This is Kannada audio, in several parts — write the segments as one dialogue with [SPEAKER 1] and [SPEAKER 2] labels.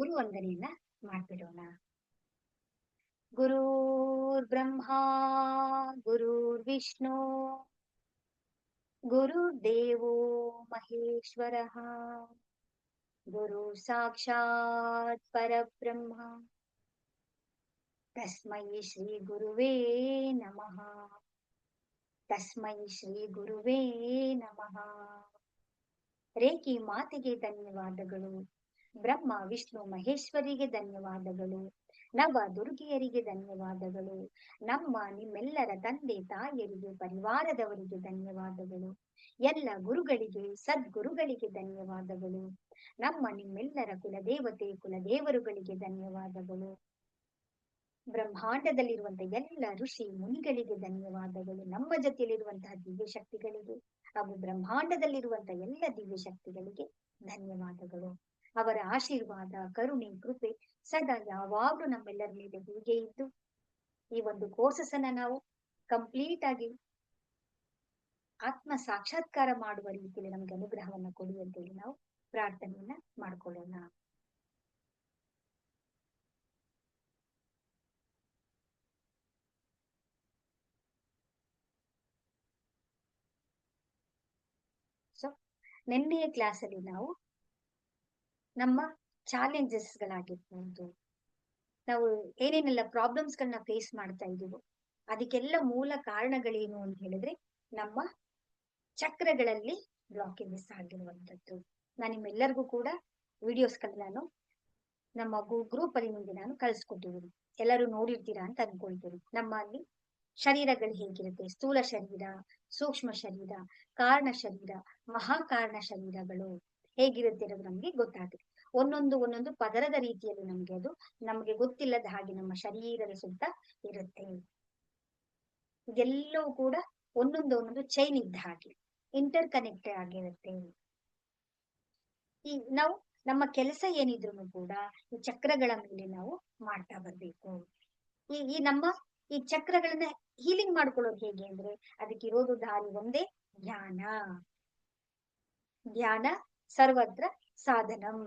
[SPEAKER 1] ಗುರು ವಂದನೆಯನ್ನ ಮಾಡ್ಬಿಡೋಣ. ಗುರುರ್ ಬ್ರಹ್ಮ ಗುರುರ್ ವಿಷ್ಣು ಗುರುರ್ದೇವೋ ಮಹೇಶ್ವರಃ ಗುರು ಸಾಕ್ಷಾತ್ ಪರಬ್ರಹ್ಮ ತಸ್ಮೈ ಶ್ರೀ ಗುರುವೇ ನಮಃ. ತಸ್ಮೈ ಶ್ರೀ ಗುರುವೇ ನಮಃ. ರೇಖಿ ಮಾತೆಗೆ ಧನ್ಯವಾದಗಳು. ಬ್ರಹ್ಮ ವಿಷ್ಣು ಮಹೇಶ್ವರಿಗೆ ಧನ್ಯವಾದಗಳು. ನವ ದುರ್ಗಿಯರಿಗೆ ಧನ್ಯವಾದಗಳು. ನಮ್ಮ ನಿಮ್ಮೆಲ್ಲರ ತಂದೆ ತಾಯಿಯರಿಗೆ ಪರಿವಾರದವರಿಗೆ ಧನ್ಯವಾದಗಳು. ಎಲ್ಲ ಗುರುಗಳಿಗೆ ಸದ್ಗುರುಗಳಿಗೆ ಧನ್ಯವಾದಗಳು. ನಮ್ಮ ನಿಮ್ಮೆಲ್ಲರ ಕುಲದೇವತೆ ಕುಲದೇವರುಗಳಿಗೆ ಧನ್ಯವಾದಗಳು. ಬ್ರಹ್ಮಾಂಡದಲ್ಲಿರುವಂತಹ ಎಲ್ಲ ಋಷಿ ಮುನಿಗಳಿಗೆ ಧನ್ಯವಾದಗಳು. ನಮ್ಮ ಜೊತೆಯಲ್ಲಿರುವಂತಹ ದಿವ್ಯ ಶಕ್ತಿಗಳಿಗೆ ಹಾಗೂ ಬ್ರಹ್ಮಾಂಡದಲ್ಲಿರುವಂತಹ ಎಲ್ಲ ದಿವ್ಯ ಶಕ್ತಿಗಳಿಗೆ ಧನ್ಯವಾದಗಳು. ಅವರ ಆಶೀರ್ವಾದ ಕರುಣೆ ಕೃಪೆ ಸದಾ ಯಾವಾಗ್ಲೂ ನಮ್ಮೆಲ್ಲರ ಮೇಲೆ ಹೀಗೆ ಇದ್ದು ಈ ಒಂದು ಕೋರ್ಸಸ್ ಅನ್ನ ನಾವು ಕಂಪ್ಲೀಟ್ ಆಗಿ ಆತ್ಮ ಸಾಕ್ಷಾತ್ಕಾರ ಮಾಡುವ ರೀತಿಯಲ್ಲಿ ನಮ್ಗೆ ಅನುಗ್ರಹವನ್ನ ಕೊಡಿ ಅಂತೇಳಿ ನಾವು ಪ್ರಾರ್ಥನೆಯನ್ನ ಮಾಡ್ಕೊಳ್ಳೋಣ. ಸೊ ನಿನ್ನೆಯ ಕ್ಲಾಸ್ ಅಲ್ಲಿ ನಾವು ನಮ್ಮ ಚಾಲೆಂಜಸ್ ಗಳಾಗಿರ್ಬಹುದು, ನಾವು ಏನೇನೆಲ್ಲ ಪ್ರಾಬ್ಲಮ್ಸ್ ಗಳನ್ನ ಫೇಸ್ ಮಾಡ್ತಾ ಇದೀವೋ ಅದಕ್ಕೆಲ್ಲ ಮೂಲ ಕಾರಣಗಳೇನು ಅಂತ ಹೇಳಿದ್ರೆ ನಮ್ಮ ಚಕ್ರಗಳಲ್ಲಿ ಬ್ಲಾಕೇಜಸ್ ಆಗಿರುವಂತದ್ದು. ನಾನು ನಿಮ್ಮೆಲ್ಲರಿಗೂ ಕೂಡ ವಿಡಿಯೋಸ್ಗಳನ್ನ ನಾನು ನಮ್ಮ ಗ್ರೂಪ್ ಅಲ್ಲಿ ನಿಮಗೆ ನಾನು ಕಳಿಸ್ಕೊಟ್ಟಿದ್ದೀನಿ. ಎಲ್ಲರೂ ನೋಡಿರ್ತೀರಾ ಅಂತ ಅನ್ಕೊಳ್ತೀನಿ. ನಮ್ಮಲ್ಲಿ ಶರೀರಗಳು ಹೇಗಿರುತ್ತೆ, ಸ್ಥೂಲ ಶರೀರ, ಸೂಕ್ಷ್ಮ ಶರೀರ, ಕಾರಣ ಶರೀರ, ಮಹಾಕಾರಣ ಶರೀರಗಳು ಹೇಗಿರುತ್ತೆ ಅನ್ನೋದು ನಮ್ಗೆ ಗೊತ್ತಾಗುತ್ತೆ. ಒಂದೊಂದು ಪದರದ ರೀತಿಯಲ್ಲಿ ನಮ್ಗೆ ಅದು ನಮ್ಗೆ ಗೊತ್ತಿಲ್ಲದ ಹಾಗೆ ನಮ್ಮ ಶರೀರದ ಸುತ್ತ ಇರುತ್ತೆ. ಇದೆಲ್ಲವೂ ಕೂಡ ಒಂದೊಂದು ಚೈನ್ ಇದ್ದ ಹಾಗೆ ಇಂಟರ್ ಕನೆಕ್ಟೆಡ್ ಆಗಿರುತ್ತೆ. ಈ ನಾವು ನಮ್ಮ ಕೆಲಸ ಏನಿದ್ರು ಕೂಡ ಈ ಚಕ್ರಗಳ ಮೇಲೆ ನಾವು ಮಾಡ್ತಾ ಬರ್ಬೇಕು. ಈ ನಮ್ಮ ಈ ಚಕ್ರಗಳನ್ನ ಹೀಲಿಂಗ್ ಮಾಡ್ಕೊಳ್ಳೋದು ಹೇಗೆ ಅಂದ್ರೆ ಅದಕ್ಕಿರೋದು ದಾರಿ ಒಂದೇ, ಧ್ಯಾನ. ಧ್ಯಾನ ಸರ್ವತ್ರ ಸಾಧನಂ.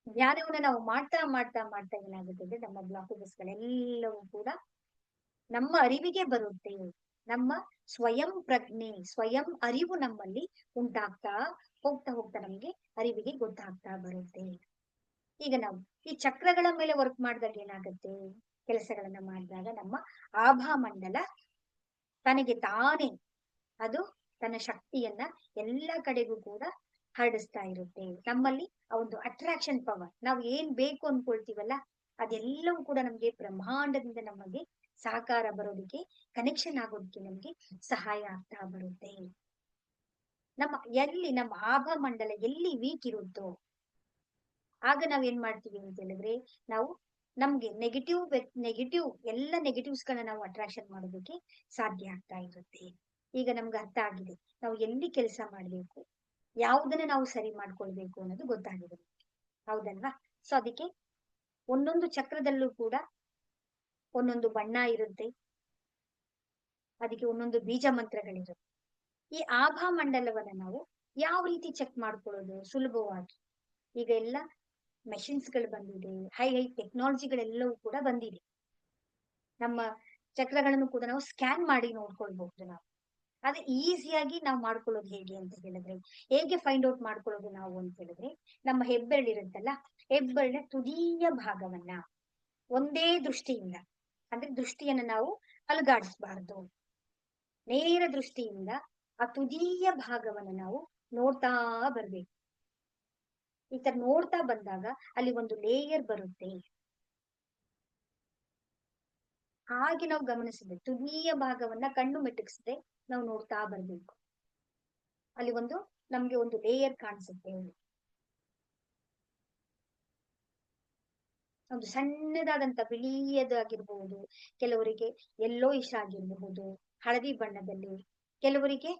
[SPEAKER 1] ಧ್ಯಾನವನ್ನ ನಾವು ಮಾಡ್ತಾ ಮಾಡ್ತಾ ಮಾಡ್ತಾ ಏನಾಗುತ್ತೆ ಅಂದ್ರೆ ನಮ್ಮ ಬ್ಲಾಕೇಜಸ್ ಗಳೆಲ್ಲವೂ ಕೂಡ ನಮ್ಮ ಅರಿವಿಗೆ ಬರುತ್ತೆ. ನಮ್ಮ ಸ್ವಯಂ ಪ್ರಜ್ಞೆ ಸ್ವಯಂ ಅರಿವು ನಮ್ಮಲ್ಲಿ ಉಂಟಾಗ್ತಾ ಹೋಗ್ತಾ ಹೋಗ್ತಾ ನಮ್ಗೆ ಅರಿವಿಗೆ ಗೊತ್ತಾಗ್ತಾ ಬರುತ್ತೆ. ಈಗ ನಾವು ಈ ಚಕ್ರಗಳ ಮೇಲೆ ವರ್ಕ್ ಮಾಡಿದಾಗ ಏನಾಗುತ್ತೆ, ಕೆಲಸಗಳನ್ನ ಮಾಡಿದಾಗ ನಮ್ಮ ಆಭಾ ಮಂಡಲ ತನಗೆ ತಾನೇ ಅದು ತನ್ನ ಶಕ್ತಿಯನ್ನ ಎಲ್ಲ ಕಡೆಗೂ ಕೂಡ ಹರಡಿಸ್ತಾ ಇರುತ್ತೆ. ನಮ್ಮಲ್ಲಿ ಆ ಒಂದು ಅಟ್ರಾಕ್ಷನ್ ಪವರ್, ನಾವು ಏನ್ ಬೇಕು ಅನ್ಕೊಳ್ತೀವಲ್ಲ ಅದೆಲ್ಲವೂ ಕೂಡ ನಮ್ಗೆ ಬ್ರಹ್ಮಾಂಡದಿಂದ ನಮಗೆ ಸಹಕಾರ ಬರೋದಕ್ಕೆ, ಕನೆಕ್ಷನ್ ಆಗೋದಕ್ಕೆ ನಮ್ಗೆ ಸಹಾಯ ಆಗ್ತಾ ಬರುತ್ತೆ. ನಮ್ಮ ಆಭಾ ಮಂಡಲ ಎಲ್ಲಿ ವೀಕ್ ಇರುತ್ತೋ ಆಗ ನಾವ್ ಏನ್ ಮಾಡ್ತೀವಿ ಅಂತ ಹೇಳಿದ್ರೆ ನಾವು ನಮ್ಗೆ ನೆಗೆಟಿವ್ ಎಲ್ಲ ನೆಗೆಟಿವ್ಸ್ ಗಳನ್ನ ನಾವು ಅಟ್ರಾಕ್ಷನ್ ಮಾಡೋದಕ್ಕೆ ಸಾಧ್ಯ ಆಗ್ತಾ ಇರುತ್ತೆ. ಈಗ ನಮ್ಗೆ ಅರ್ಥ ಆಗಿದೆ ನಾವು ಎಲ್ಲಿ ಕೆಲಸ ಮಾಡ್ಬೇಕು, ಯಾವುದನ್ನ ನಾವು ಸರಿ ಮಾಡ್ಕೊಳ್ಬೇಕು ಅನ್ನೋದು ಗೊತ್ತಾಗಿದೆ, ಹೌದಲ್ವಾ? ಸೊ ಅದಕ್ಕೆ ಒಂದೊಂದು ಚಕ್ರದಲ್ಲೂ ಕೂಡ ಒಂದೊಂದು ಬಣ್ಣ ಇರುತ್ತೆ, ಅದಕ್ಕೆ ಒಂದೊಂದು ಬೀಜ ಮಂತ್ರಗಳಿರುತ್ತೆ. ಈ ಆಭಾ ಮಂಡಲವನ್ನ ನಾವು ಯಾವ ರೀತಿ ಚೆಕ್ ಮಾಡ್ಕೊಳ್ಳೋದು ಸುಲಭವಾಗಿ? ಈಗ ಎಲ್ಲ ಮೆಷಿನ್ಸ್ ಗಳು ಬಂದಿದೆ, ಹೈ ಟೆಕ್ನಾಲಜಿಗಳೆಲ್ಲವೂ ಕೂಡ ಬಂದಿದೆ. ನಮ್ಮ ಚಕ್ರಗಳನ್ನು ಕೂಡ ನಾವು ಸ್ಕ್ಯಾನ್ ಮಾಡಿ ನೋಡ್ಕೊಳ್ಬಹುದು. ನಾವು ಆದ್ರೆ ಈಸಿಯಾಗಿ ನಾವು ಮಾಡ್ಕೊಳ್ಳೋದು ಹೇಗೆ ಅಂತ ಹೇಳಿದ್ರೆ, ಹೇಗೆ ಫೈಂಡ್ ಔಟ್ ಮಾಡ್ಕೊಳ್ಳೋದು ನಾವು ಅಂತ ಹೇಳಿದ್ರೆ, ನಮ್ಮ ಹೆಬ್ಬೆರಳಿರುತ್ತಲ್ಲ, ಹೆಬ್ಬೆರಳಿನ ತುದಿಯ ಭಾಗವನ್ನ ಒಂದೇ ದೃಷ್ಟಿಯಿಂದ, ಅಂದ್ರೆ ದೃಷ್ಟಿಯನ್ನ ನಾವು ಅಲುಗಾಡಿಸಬಾರ್ದು, ನೇರ ದೃಷ್ಟಿಯಿಂದ ಆ ತುದಿಯ ಭಾಗವನ್ನ ನಾವು ನೋಡ್ತಾ ಬರ್ಬೇಕು. ಈ ತರ ನೋಡ್ತಾ ಬಂದಾಗ ಅಲ್ಲಿ ಒಂದು ಲೇಯರ್ ಬರುತ್ತೆ. ಹಾಗೆ ನಾವು ಗಮನಿಸಬೇಕು, ತುದಿಯ ಭಾಗವನ್ನ ಕಣ್ಣು ಮಿಟುಕಿಸದೆ ನಾವು ನೋಡ್ತಾ ಬರ್ಬೇಕು. ಅಲ್ಲಿ ನಮ್ಗೆ ಒಂದು ಲೇಯರ್ ಕಾಣಿಸುತ್ತೆ, ಒಂದು ಸಣ್ಣದಾದಂತ ಬಿಳಿಯದಾಗಿರ್ಬಹುದು, ಕೆಲವರಿಗೆ ಎಲ್ಲೋ ಇಶ್ ಆಗಿರಬಹುದು ಹಳದಿ ಬಣ್ಣದಲ್ಲಿ, ಕೆಲವರಿಗೆ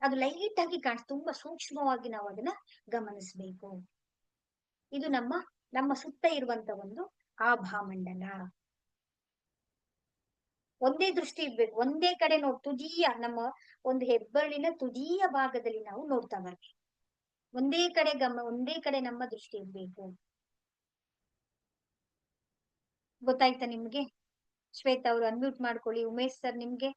[SPEAKER 1] ಅದು ಲೈಟ್ ಆಗಿ ತುಂಬಾ ಸೂಕ್ಷ್ಮವಾಗಿ ನಾವು ಅದನ್ನ ಗಮನಿಸಬೇಕು. ಇದು ನಮ್ಮ ಸುತ್ತ ಇರುವಂತ ಒಂದು ಆಭಾಮಂಡಲ. ಒಂದೇ ದೃಷ್ಟಿ ಇರ್ಬೇಕು, ಒಂದೇ ಕಡೆ ತುದಿಯ ನಮ್ಮ ಒಂದು ಹೆಬ್ಬೆರಳಿನ ತುದಿಯ ಭಾಗದಲ್ಲಿ ನಾವು ನೋಡ್ತಾ ಬರ್ಬೇಕು. ಒಂದೇ ಕಡೆ ನಮ್ಮ ದೃಷ್ಟಿ ಇರ್ಬೇಕು. ಗೊತ್ತಾಯ್ತಾ ನಿಮ್ಗೆ? ಶ್ವೇತಾ ಅವರು ಅನ್ಮ್ಯೂಟ್ ಮಾಡ್ಕೊಳ್ಳಿ. ಉಮೇಶ್ ಸರ್ ನಿಮ್ಗೆ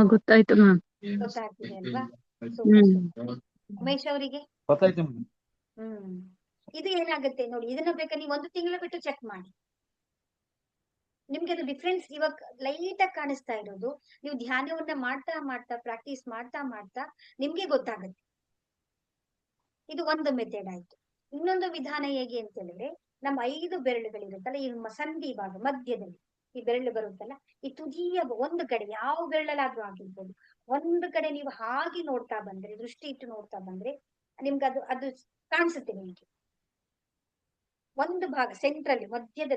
[SPEAKER 2] ಗೊತ್ತಾಯ್ತು ಮ್ಯಾಮ್.
[SPEAKER 1] ಗೊತ್ತಾಗ್ತಿದೆ ಅಲ್ವಾ? Super super. ಉಮೇಶ್ ಅವರಿಗೆ
[SPEAKER 3] ಗೊತ್ತಾಯ್ತು.
[SPEAKER 1] ಇದು ಏನಾಗುತ್ತೆ ನೋಡಿ, ಇದನ್ನ ಬೇಕಾದ್ರೆ ನೀವು 1 ತಿಂಗಳು ಬಿಟ್ಟು ಚೆಕ್ ಮಾಡಿ. ನಿಮ್ಗೆ ಅದು ಡಿಫ್ರೆನ್ಸ್ ಇವಾಗ ಲೈಟ್ ಆಗಿ ಕಾಣಿಸ್ತಾ ಇರೋದು, ನೀವು ಧ್ಯಾನವನ್ನ ಮಾಡ್ತಾ ಮಾಡ್ತಾ ಪ್ರಾಕ್ಟೀಸ್ ಮಾಡ್ತಾ ಮಾಡ್ತಾ ನಿಮ್ಗೆ ಗೊತ್ತಾಗುತ್ತೆ. ಇದು ಒಂದು ಮೆಥಡ್ ಆಯ್ತು. ಇನ್ನೊಂದು ವಿಧಾನ ಹೇಗೆ ಅಂತ ಹೇಳಿದ್ರೆ, ನಮ್ಮ 5 ಬೆರಳುಗಳಿರುತ್ತಲ್ಲ, ಈ ಸಂಧಿ ಭಾಗ ಮಧ್ಯದಲ್ಲಿ ಈ ಬೆರಳು ಬರುತ್ತಲ್ಲ, ಈ ತುದಿಯ ಒಂದು ಕಡೆ ಯಾವ ಬೆರಳಲ್ಲಾದ್ರೂ ಆಗಿರ್ಬೋದು, ಒಂದು ಕಡೆ ನೀವು ಹಾಗೆ ನೋಡ್ತಾ ಬಂದ್ರೆ, ದೃಷ್ಟಿ ಇಟ್ಟು ನೋಡ್ತಾ ಬಂದ್ರೆ ನಿಮ್ಗೆ ಅದು ಅದು ಕಾಣಿಸುತ್ತೆ ನಿಮ್ಗೆ. ಒಂದು ಭಾಗ ಸೆಂಟ್ರಲ್ಲಿ ಮಧ್ಯದ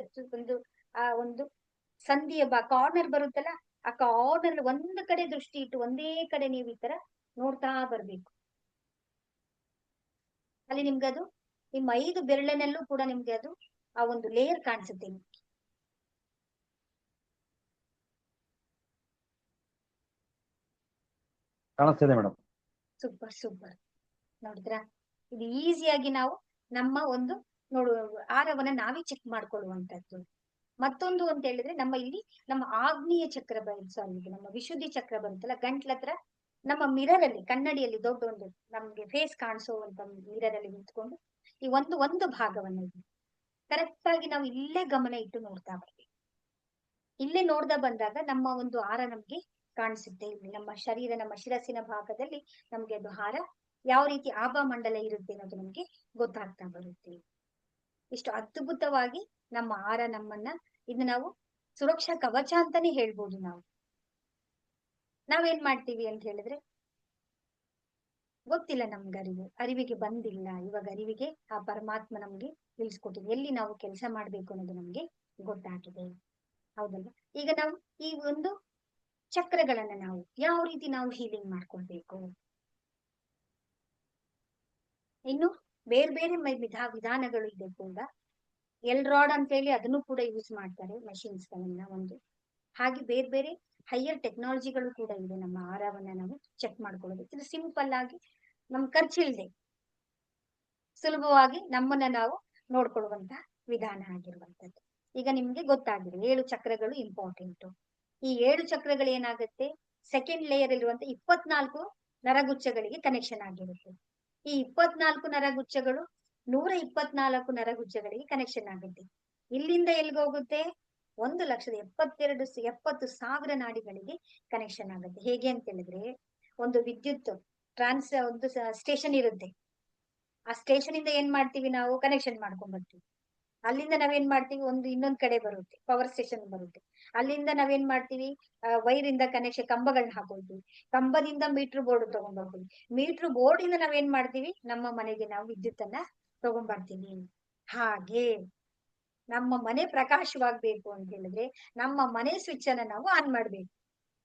[SPEAKER 1] ಒಂದು ಸಂಧಿಯ ಕಾರ್ನರ್ ಬರುತ್ತಲ್ಲ, ಆ ಕಾರ್ನರ್ ಒಂದು ಕಡೆ ದೃಷ್ಟಿ ಇಟ್ಟು ಒಂದೇ ಕಡೆ ನೀವು ಈ ತರ ನೋಡ್ತಾ ಬರ್ಬೇಕು. ಅಲ್ಲಿ ನಿಮ್ಗೆ ಅದು ನಿಮ್ಮ 5 ಬೆರಳಿನಲ್ಲೂ ಕೂಡ ನಿಮ್ಗೆ ಅದು ಆ ಒಂದು ಲೇಯರ್ ಕಾಣಿಸುತ್ತೆ ನಿಮ್ಗೆ.
[SPEAKER 3] ಕಾಣಿಸ್ತಿದೆ ಮೇಡಮ್.
[SPEAKER 1] Super super. ನೋಡಿದ್ರಾ? ಇದು ಈಸಿಯಾಗಿ ನಾವು ನಮ್ಮ ಒಂದು ಆರವನ್ನ ನಾವೇ ಚೆಕ್ ಮಾಡ್ಕೊಳ್ಳುವಂತದ್ದು. ಮತ್ತೊಂದು ಅಂತ ಹೇಳಿದ್ರೆ, ನಮ್ಮ ಆಗ್ನೇಯ ಚಕ್ರ ಸಾರಿ ನಮ್ಮ ವಿಶುದ್ಧಿ ಚಕ್ರ ಬರುತ್ತಲ್ಲ ಗಂಟ್ಲ ಹತ್ರ, ನಮ್ಮ ಮಿರರ್ ಅಲ್ಲಿ ಕನ್ನಡಿಯಲ್ಲಿ ದೊಡ್ಡ ಒಂದು ನಮ್ಗೆ ಫೇಸ್ ಕಾಣಿಸುವಂತ ಮಿರರ್ ಅಲ್ಲಿ ನಿಂತ್ಕೊಂಡು ಈ ಒಂದು ಭಾಗವನ್ನ ಕರೆಕ್ಟ್ ಆಗಿ ನಾವು ಇಲ್ಲೇ ಗಮನ ಇಟ್ಟು ನೋಡ್ತಾ ಬರ್ತೀವಿ. ಇಲ್ಲೇ ನೋಡ್ತಾ ಬಂದಾಗ ನಮ್ಮ ಒಂದು ಹಾರ ನಮ್ಗೆ ಕಾಣಿಸುತ್ತೆ. ಇಲ್ಲಿ ನಮ್ಮ ಶರೀರ, ನಮ್ಮ ಶಿರಸ್ಸಿನ ಭಾಗದಲ್ಲಿ ನಮ್ಗೆ ಅದು ಹಾರ ಯಾವ ರೀತಿ ಆಭಾ ಮಂಡಲ ಇರುತ್ತೆ ಅನ್ನೋದು ನಮ್ಗೆ ಗೊತ್ತಾಗ್ತಾ ಬರುತ್ತೆ. ಇಷ್ಟು ಅದ್ಭುತವಾಗಿ ನಮ್ಮ ಹಾರ ಇದು ನಾವು ಸುರಕ್ಷಾ ಕವಚ ಅಂತಾನೆ ಹೇಳ್ಬೋದು. ನಾವೇನ್ ಮಾಡ್ತೀವಿ ಅಂತ ಹೇಳಿದ್ರೆ, ಗೊತ್ತಿಲ್ಲ ನಮ್ಗೆ, ಅರಿವಿಗೆ ಬಂದಿಲ್ಲ. ಇವಾಗ ಅರಿವಿಗೆ ಆ ಪರಮಾತ್ಮ ನಮ್ಗೆ ತಿಳಿಸ್ಕೊಟ್ಟಿದೆ, ಎಲ್ಲಿ ನಾವು ಕೆಲಸ ಮಾಡ್ಬೇಕು ಅನ್ನೋದು ನಮ್ಗೆ ಗೊತ್ತಾಗಿದೆ. ಹೌದಲ್ವಾ? ಈಗ ನಾವು ಈ ಒಂದು ಚಕ್ರಗಳನ್ನ ನಾವು ಯಾವ ರೀತಿ ನಾವು ಹೀಲಿಂಗ್ ಮಾಡ್ಕೊಳ್ಬೇಕು, ಇನ್ನು ಬೇರೆ ಬೇರೆ ವಿಧಾನಗಳು ಇದೆ ಕೂಡ. ರಾಡ್ ಅಂತ ಹೇಳಿ ಅದನ್ನು ಕೂಡ ಯೂಸ್ ಮಾಡ್ತಾರೆ, ಮಷಿನ್ಸ್ ಗಳನ್ನ ಹಾಗೆ ಬೇರೆ ಬೇರೆ ಹೈಯರ್ ಟೆಕ್ನಾಲಜಿಗಳು ಕೂಡ ಇದೆ ನಮ್ಮ ಆಹಾರವನ್ನ ನಾವು ಚೆಕ್ ಮಾಡ್ಕೊಳ್ಳೋದು. ಇದು ಸಿಂಪಲ್ ಆಗಿ ನಮ್ ಖರ್ಚಿಲ್ದೆ ಸುಲಭವಾಗಿ ನಮ್ಮನ್ನ ನಾವು ನೋಡ್ಕೊಳ್ಳುವಂತ ವಿಧಾನ ಆಗಿರುವಂತದ್ದು. ಈಗ ನಿಮ್ಗೆ ಗೊತ್ತಾಗಿದೆ 7 ಚಕ್ರಗಳು ಇಂಪಾರ್ಟೆಂಟ್. ಈ 7 ಚಕ್ರಗಳು ಏನಾಗುತ್ತೆ, ಸೆಕೆಂಡ್ ಲೇಯರ್ ಇರುವಂತ 24 ನರಗುಚ್ಛಗಳಿಗೆ ಕನೆಕ್ಷನ್ ಆಗಿರುತ್ತೆ. ಈ 24 ನರಗುಚ್ಛಗಳು 124 ನರಗುಚ್ಛಗಳಿಗೆ ಕನೆಕ್ಷನ್ ಆಗುತ್ತೆ. ಇಲ್ಲಿಂದ ಎಲ್ಗೋಗುತ್ತೆ, 1,70,000 ನಾಡಿಗಳಿಗೆ ಕನೆಕ್ಷನ್ ಆಗುತ್ತೆ. ಹೇಗೆ ಅಂತ ಹೇಳಿದ್ರೆ, ಒಂದು ವಿದ್ಯುತ್ ಒಂದು ಸ್ಟೇಷನ್ ಇರುತ್ತೆ. ಆ ಸ್ಟೇಷನ್ ಇಂದ ಏನ್ ಮಾಡ್ತೀವಿ, ನಾವು ಕನೆಕ್ಷನ್ ಮಾಡ್ಕೊಂಡ್ ಬರ್ತೀವಿ. ಅಲ್ಲಿಂದ ನಾವೇನ್ ಮಾಡ್ತೀವಿ, ಇನ್ನೊಂದ್ ಕಡೆ ಬರುತ್ತೆ, ಪವರ್ ಸ್ಟೇಷನ್ ಬರುತ್ತೆ. ಅಲ್ಲಿಂದ ನಾವೇನ್ ಮಾಡ್ತೀವಿ, ವೈರ್ ಇಂದ ಕನೆಕ್ಷನ್ ಕಂಬಗಳನ್ನ ಹಾಕೊಳ್ತೀವಿ. ಕಂಬದಿಂದ ಮೀಟರ್ ಬೋರ್ಡ್ ತಗೊಂಡ್ಬರ್ತೀವಿ. ಮೀಟರ್ ಬೋರ್ಡ್ ಇಂದ ನಾವೇನ್ ಮಾಡ್ತೀವಿ, ನಮ್ಮ ಮನೆಗೆ ನಾವು ವಿದ್ಯುತ್ ಅನ್ನ ತಗೊಂಡ್ಬರ್ತೀವಿ. ಹಾಗೆ ನಮ್ಮ ಮನೆ ಪ್ರಕಾಶವಾಗ್ಬೇಕು ಅಂತ ಹೇಳಿದ್ರೆ, ನಮ್ಮ ಮನೆ ಸ್ವಿಚ್ ಅನ್ನ ನಾವು ಆನ್ ಮಾಡ್ಬೇಕು.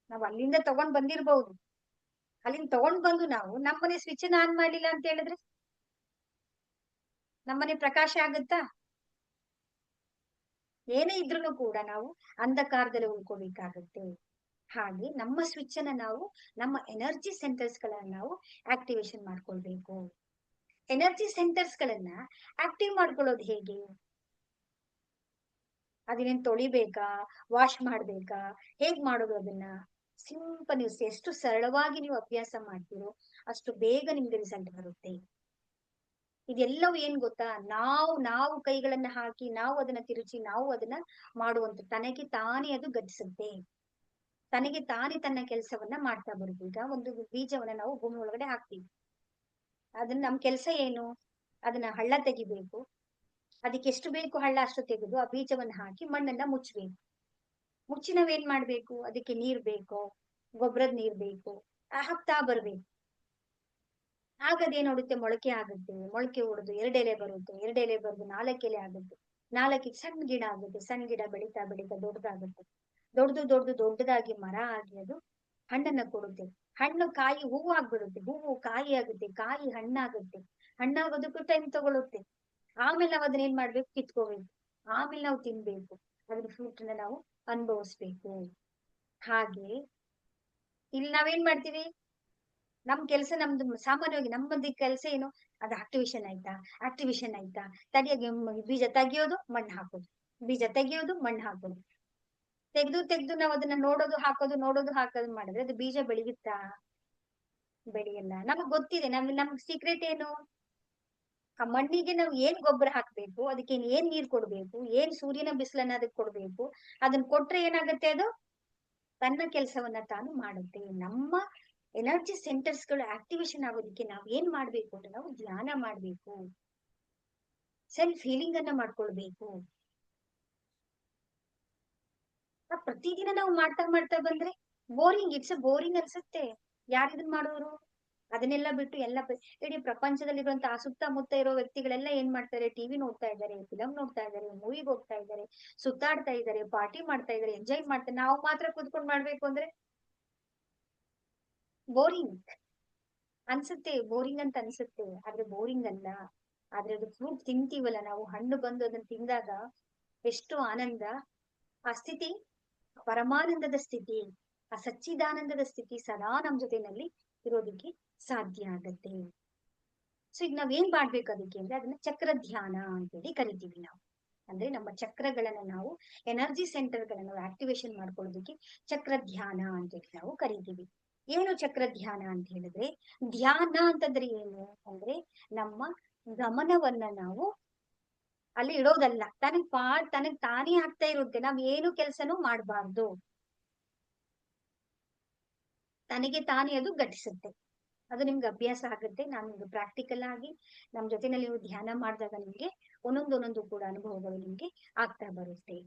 [SPEAKER 1] ನಾವು ಅಲ್ಲಿಂದ ತಗೊಂಡ್ ಬಂದಿರಬಹುದು, ಅಲ್ಲಿಂದ ತಗೊಂಡ್ ಬಂದು ನಾವು ನಮ್ಮನೆ ಸ್ವಿಚ್ ಅನ್ನ ಆನ್ ಮಾಡ್ಲಿಲ್ಲ ಅಂತ ಹೇಳಿದ್ರೆ ನಮ್ಮನೆ ಪ್ರಕಾಶ ಆಗುತ್ತಾ? ಏನೇ ಇದ್ರೂ ಕೂಡ ನಾವು ಅಂಧಕಾರದಲ್ಲಿ ಉಳ್ಕೋಬೇಕಾಗುತ್ತೆ. ಹಾಗೆ ನಮ್ಮ ಸ್ವಿಚ್ ಅನ್ನ ನಾವು ನಮ್ಮ ಎನರ್ಜಿ ಸೆಂಟರ್ಸ್ ಗಳನ್ನ ನಾವು ಆಕ್ಟಿವೇಶನ್ ಮಾಡ್ಕೊಳ್ಬೇಕು. ಎನರ್ಜಿ ಸೆಂಟರ್ಸ್ ಗಳನ್ನ ಆಕ್ಟಿವ್ ಮಾಡ್ಕೊಳ್ಳೋದು ಹೇಗೆ? ಅದನ್ನೇನ್ ತೊಳಿಬೇಕಾ, ವಾಶ್ ಮಾಡ್ಬೇಕಾ, ಹೇಗ್ ಮಾಡೋದು? ಅದನ್ನ ಸಿಂಪಲ್, ನೀವು ಎಷ್ಟು ಸರಳವಾಗಿ ನೀವು ಅಭ್ಯಾಸ ಮಾಡ್ತೀರೋ ಅಷ್ಟು ಬೇಗ ನಿಮ್ಗೆ ರಿಸಲ್ಟ್ ಬರುತ್ತೆ. ಇದೆಲ್ಲವೂ ಏನ್ ಗೊತ್ತಾ, ನಾವು ಕೈಗಳನ್ನ ಹಾಕಿ, ನಾವು ಅದನ್ನ ತಿರುಚಿ, ನಾವು ಅದನ್ನ ಮಾಡುವಂತ ತನಗೆ ತಾನೇ ಅದು ಗತಿಸುತ್ತೆ. ತನಗೆ ತಾನೇ ತನ್ನ ಕೆಲಸವನ್ನ ಮಾಡ್ತಾ ಬರುತ್ತೆ. ಈಗ ಒಂದು ಬೀಜವನ್ನ ನಾವು ಭೂಮಿ ಒಳಗಡೆ ಹಾಕ್ತೀವಿ. ಅದನ್ನ ನಮ್ ಕೆಲಸ ಏನು, ಅದನ್ನ ಹಳ್ಳ ತೆಗಿಬೇಕು. ಅದಕ್ಕೆ ಎಷ್ಟು ಬೇಕು ಹಳ್ಳ ಅಷ್ಟು ತೆಗೆದು ಆ ಬೀಜವನ್ನ ಹಾಕಿ ಮಣ್ಣನ್ನ ಮುಚ್ಚಬೇಕು. ಮುಚ್ಚಿ ನಾವೇನ್ ಮಾಡ್ಬೇಕು, ಅದಕ್ಕೆ ನೀರ್ ಬೇಕು, ಗೊಬ್ಬರದ ನೀರ್ ಬೇಕು, ಹಾಕ್ತಾ ಬರ್ಬೇಕು. ಆಗದೇನೋಡುತ್ತೆ, ಮೊಳಕೆ ಆಗುತ್ತೆ. ಮೊಳಕೆ ಹೊಡೆದು 2 ಎಲೆ ಬರುತ್ತೆ. 2 ಎಲೆ ಬರೆದು 4 ಎಲೆ ಆಗುತ್ತೆ. 4 ಸಣ್ಣ ಗಿಡ ಆಗುತ್ತೆ. ಸಣ್ಣ ಗಿಡ ಬೆಳೀತಾ ಬೆಳೀತಾ ದೊಡ್ಡದಾಗುತ್ತೆ. ದೊಡ್ಡದಾಗಿ ಮರ ಆಗಿ ಅದು ಹಣ್ಣನ್ನ ಕೊಡುತ್ತೆ. ಹಣ್ಣು ಕಾಯಿ ಹೂವು ಆಗ್ಬಿಡುತ್ತೆ. ಹೂವು ಕಾಯಿ ಆಗುತ್ತೆ. ಕಾಯಿ ಹಣ್ಣಾಗುತ್ತೆ. ಹಣ್ಣಾಗೋದಕ್ಕೂ ಟೈಮ್ ತಗೊಳುತ್ತೆ. ಆಮೇಲೆ ನಾವ್ ಅದನ್ನ ಏನ್ ಮಾಡ್ಬೇಕು, ಕಿತ್ಕೋಬೇಕು. ಆಮೇಲೆ ನಾವು ತಿನ್ಬೇಕು. ಅದ್ರ ಫ್ರೂಟ್ ನ ನಾವು ಅನುಭವಿಸ್ಬೇಕು. ಹಾಗೆ ಇಲ್ಲಿ ನಾವೇನ್ ಮಾಡ್ತೀವಿ, ನಮ್ ಕೆಲಸ ನಮ್ದು ಸಾಮಾನ್ಯವಾಗಿ ನಮ್ಮದು ಕೆಲಸ ಏನು, ಅದು ಆಕ್ಟಿವೇಶನ್ ಆಯ್ತಾ ಬೀಜ ತೆಗಿಯೋದು ಮಣ್ಣು ಹಾಕೋದು, ಬೀಜ ತೆಗಿಯೋದು ಮಣ್ಣು ಹಾಕೋದು, ತೆಗ್ದು ನಾವು ಅದನ್ನ ನೋಡೋದು ಹಾಕೋದು ಮಾಡಿದ್ರೆ ಅದು ಬೀಜ ಬೆಳೆಯುತ್ತಾ? ಬೆಳೆಯಲ್ಲ. ನಮಗ್ ಗೊತ್ತಿದೆ, ನಮ್ಗ್ ಸೀಕ್ರೆಟ್ ಏನು, ಆ ಮಣ್ಣಿಗೆ ನಾವು ಏನ್ ಗೊಬ್ಬರ ಹಾಕ್ಬೇಕು, ಅದಕ್ಕೆ ಏನ್ ನೀರ್ ಕೊಡ್ಬೇಕು, ಏನ್ ಸೂರ್ಯನ ಬಿಸಿಲನ್ನ ಅದಕ್ಕೆ ಕೊಡ್ಬೇಕು, ಅದನ್ನ ಕೊಟ್ರೆ ಏನಾಗುತ್ತೆ, ಅದು ತನ್ನ ಕೆಲಸವನ್ನ ತಾನು ಮಾಡುತ್ತೆ. ನಮ್ಮ ಎನರ್ಜಿ ಸೆಂಟರ್ಸ್ ಗಳು ಆಕ್ಟಿವೇಶನ್ ಆಗೋದಕ್ಕೆ ನಾವ್ ಏನ್ ಮಾಡ್ಬೇಕು ಅಂದ್ರೆ ನಾವು ಧ್ಯಾನ ಮಾಡ್ಬೇಕು, ಸೆಲ್ಫ್ ಹೀಲಿಂಗ್ ಅನ್ನ ಮಾಡ್ಕೊಳ್ಬೇಕು. ಪ್ರತಿದಿನ ನಾವು ಮಾಡ್ತಾ ಬಂದ್ರೆ ಬೋರಿಂಗ್ ಅನ್ಸುತ್ತೆ. ಯಾರು ಇದನ್ ಮಾಡೋರು? ಅದನ್ನೆಲ್ಲ ಬಿಟ್ಟು ಇಡೀ ಪ್ರಪಂಚದಲ್ಲಿರುವಂತಹ ಸುತ್ತಮುತ್ತ ಇರೋ ವ್ಯಕ್ತಿಗಳೆಲ್ಲ ಏನ್ ಮಾಡ್ತಾರೆ, ಟಿವಿ ನೋಡ್ತಾ ಇದ್ದಾರೆ, ಫಿಲಂ ನೋಡ್ತಾ ಇದ್ದಾರೆ, ಮೂವಿಗೆ ಹೋಗ್ತಾ ಇದ್ದಾರೆ, ಸುತ್ತಾಡ್ತಾ ಇದ್ದಾರೆ, ಪಾರ್ಟಿ ಮಾಡ್ತಾ ಇದ್ದಾರೆ, ಎಂಜಾಯ್ ಮಾಡ್ತಾರೆ. ನಾವು ಮಾತ್ರ ಕೂತ್ಕೊಂಡ್ ಮಾಡ್ಬೇಕು ಅಂದ್ರೆ ಬೋರಿಂಗ್ ಅನ್ಸುತ್ತೆ, ಬೋರಿಂಗ್ ಅಂತ ಅನ್ಸುತ್ತೆ. ಆದ್ರೆ ಬೋರಿಂಗ್ ಅಲ್ಲ. ಆದ್ರೆ ಅದು ಫ್ರೂಟ್ ತಿಂತೀವಲ್ಲ ನಾವು, ಹಣ್ಣು ಬಂದು ಅದನ್ನ ತಿಂದಾಗ ಎಷ್ಟು ಆನಂದ. ಆ ಸ್ಥಿತಿ ಪರಮಾನಂದದ ಸ್ಥಿತಿ, ಆ ಸಚ್ಚಿದಾನಂದದ ಸ್ಥಿತಿ ಸದಾ ನಮ್ ಜೊತೆನಲ್ಲಿ ಇರೋದಕ್ಕೆ ಸಾಧ್ಯ ಆಗತ್ತೆ. ಸೊ ಈಗ ನಾವ್ ಏನ್ ಮಾಡ್ಬೇಕು ಅದಕ್ಕೆ ಅಂದ್ರೆ ಅದನ್ನ ಚಕ್ರ ಧ್ಯಾನ ಅಂತೇಳಿ ಕರಿತೀವಿ ನಾವು. ಅಂದ್ರೆ ನಮ್ಮ ಚಕ್ರಗಳನ್ನ ನಾವು ಎನರ್ಜಿ ಸೆಂಟರ್ ಗಳನ್ನ ಆಕ್ಟಿವೇಶನ್ ಮಾಡ್ಕೊಳ್ಳೋದಕ್ಕೆ ಚಕ್ರ ಧ್ಯಾನ ಅಂತೇಳಿ ನಾವು ಕರಿತೀವಿ. ಏನು ಚಕ್ರ ಧ್ಯಾನ ಅಂತ ಹೇಳಿದ್ರೆ, ಧ್ಯಾನ ಅಂತಂದ್ರೆ ಏನು ಅಂದ್ರೆ ನಮ್ಮ ಗಮನವನ್ನ ನಾವು ಅಲ್ಲಿ ಇಡೋದಲ್ಲ, ತನಗ್ ತಾನೇ ಆಗ್ತಾ ಇರುತ್ತೆ. ನಾವ್ ಏನು ಕೆಲ್ಸನೂ ಮಾಡಬಾರ್ದು, ತನಗೆ ತಾನೇ ಅದು ಘಟಿಸುತ್ತೆ. ಅದು ನಿಮ್ಗೆ ಅಭ್ಯಾಸ ಆಗುತ್ತೆ. ನಾನು ನಿಮ್ಗೆ ಪ್ರಾಕ್ಟಿಕಲ್ ಆಗಿ ನಮ್ ಜೊತೆನಲ್ಲಿ ನೀವು ಧ್ಯಾನ ಮಾಡಿದಾಗ ನಿಮ್ಗೆ ಒಂದೊಂದು ಕೂಡ ಅನುಭವಗಳು ನಿಮ್ಗೆ ಆಗ್ತಾ ಬರುತ್ತೆ.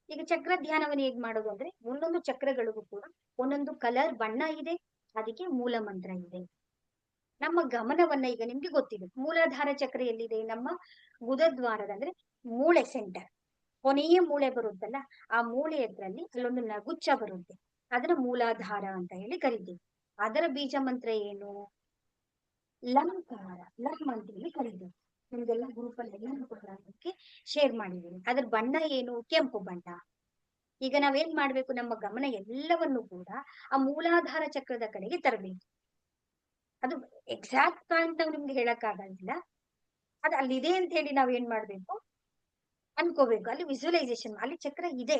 [SPEAKER 1] ಈಗ ಚಕ್ರ ಧ್ಯಾನವನ್ನು ಹೇಗ್ ಮಾಡೋದು ಅಂದ್ರೆ, ಒಂದೊಂದು ಚಕ್ರಗಳಿಗೂ ಕೂಡ ಒಂದೊಂದು ಕಲರ್ ಬಣ್ಣ ಇದೆ, ಅದಕ್ಕೆ ಮೂಲ ಮಂತ್ರ ಇದೆ. ನಮ್ಮ ಗಮನವನ್ನ ಈಗ ನಿಮ್ಗೆ ಗೊತ್ತಿದೆ, ಮೂಲಾಧಾರ ಚಕ್ರ ಎಲ್ಲಿದೆ, ನಮ್ಮ ಗುದದ್ವಾರದ ಅಂದ್ರೆ ಮೂಳೆ ಸೆಂಟರ್, ಕೊನೆಯ ಮೂಳೆ ಬರುತ್ತಲ್ಲ, ಆ ಮೂಳೆ ಹತ್ರದಲ್ಲಿ ಅಲ್ಲೊಂದು ನಗುಚ್ಚ ಬರುತ್ತೆ, ಅದನ್ನ ಮೂಲಾಧಾರ ಅಂತ ಹೇಳಿ ಕರಿತೀವಿ. ಅದರ ಬೀಜ ಮಂತ್ರ ಏನು, ಲಂಕಾರ, ಲಂ ಅಂತ ಹೇಳಿ ಕರಿತೀವಿ. ನಿಮ್ಗೆಲ್ಲ ಗ್ರೂಪ್ ಅಲ್ಲಿ ಎಲ್ಲಕ್ಕೆ ಶೇರ್ ಮಾಡಿದೀನಿ. ಅದ್ರ ಬಣ್ಣ ಏನು, ಕೆಂಪು ಬಣ್ಣ. ಈಗ ನಾವೇನ್ ಮಾಡ್ಬೇಕು, ನಮ್ಮ ಗಮನ ಎಲ್ಲವನ್ನು ಕೂಡ ಆ ಮೂಲಾಧಾರ ಚಕ್ರದ ಕಡೆಗೆ ತರಬೇಕು. ಅದು ಎಕ್ಸಾಕ್ಟ್ ಪಾಯಿಂಟ್ ನಾವು ನಿಮ್ಗೆ ಹೇಳಕ್ ಆಗಲ್ಲ, ಅದು ಅಲ್ಲಿದೆ ಅಂತ ಹೇಳಿ ನಾವ್ ಏನ್ ಮಾಡ್ಬೇಕು, ಅನ್ಕೋಬೇಕು. ಅಲ್ಲಿ ವಿಜುವಲೈಸೇಷನ್, ಅಲ್ಲಿ ಚಕ್ರ ಇದೆ,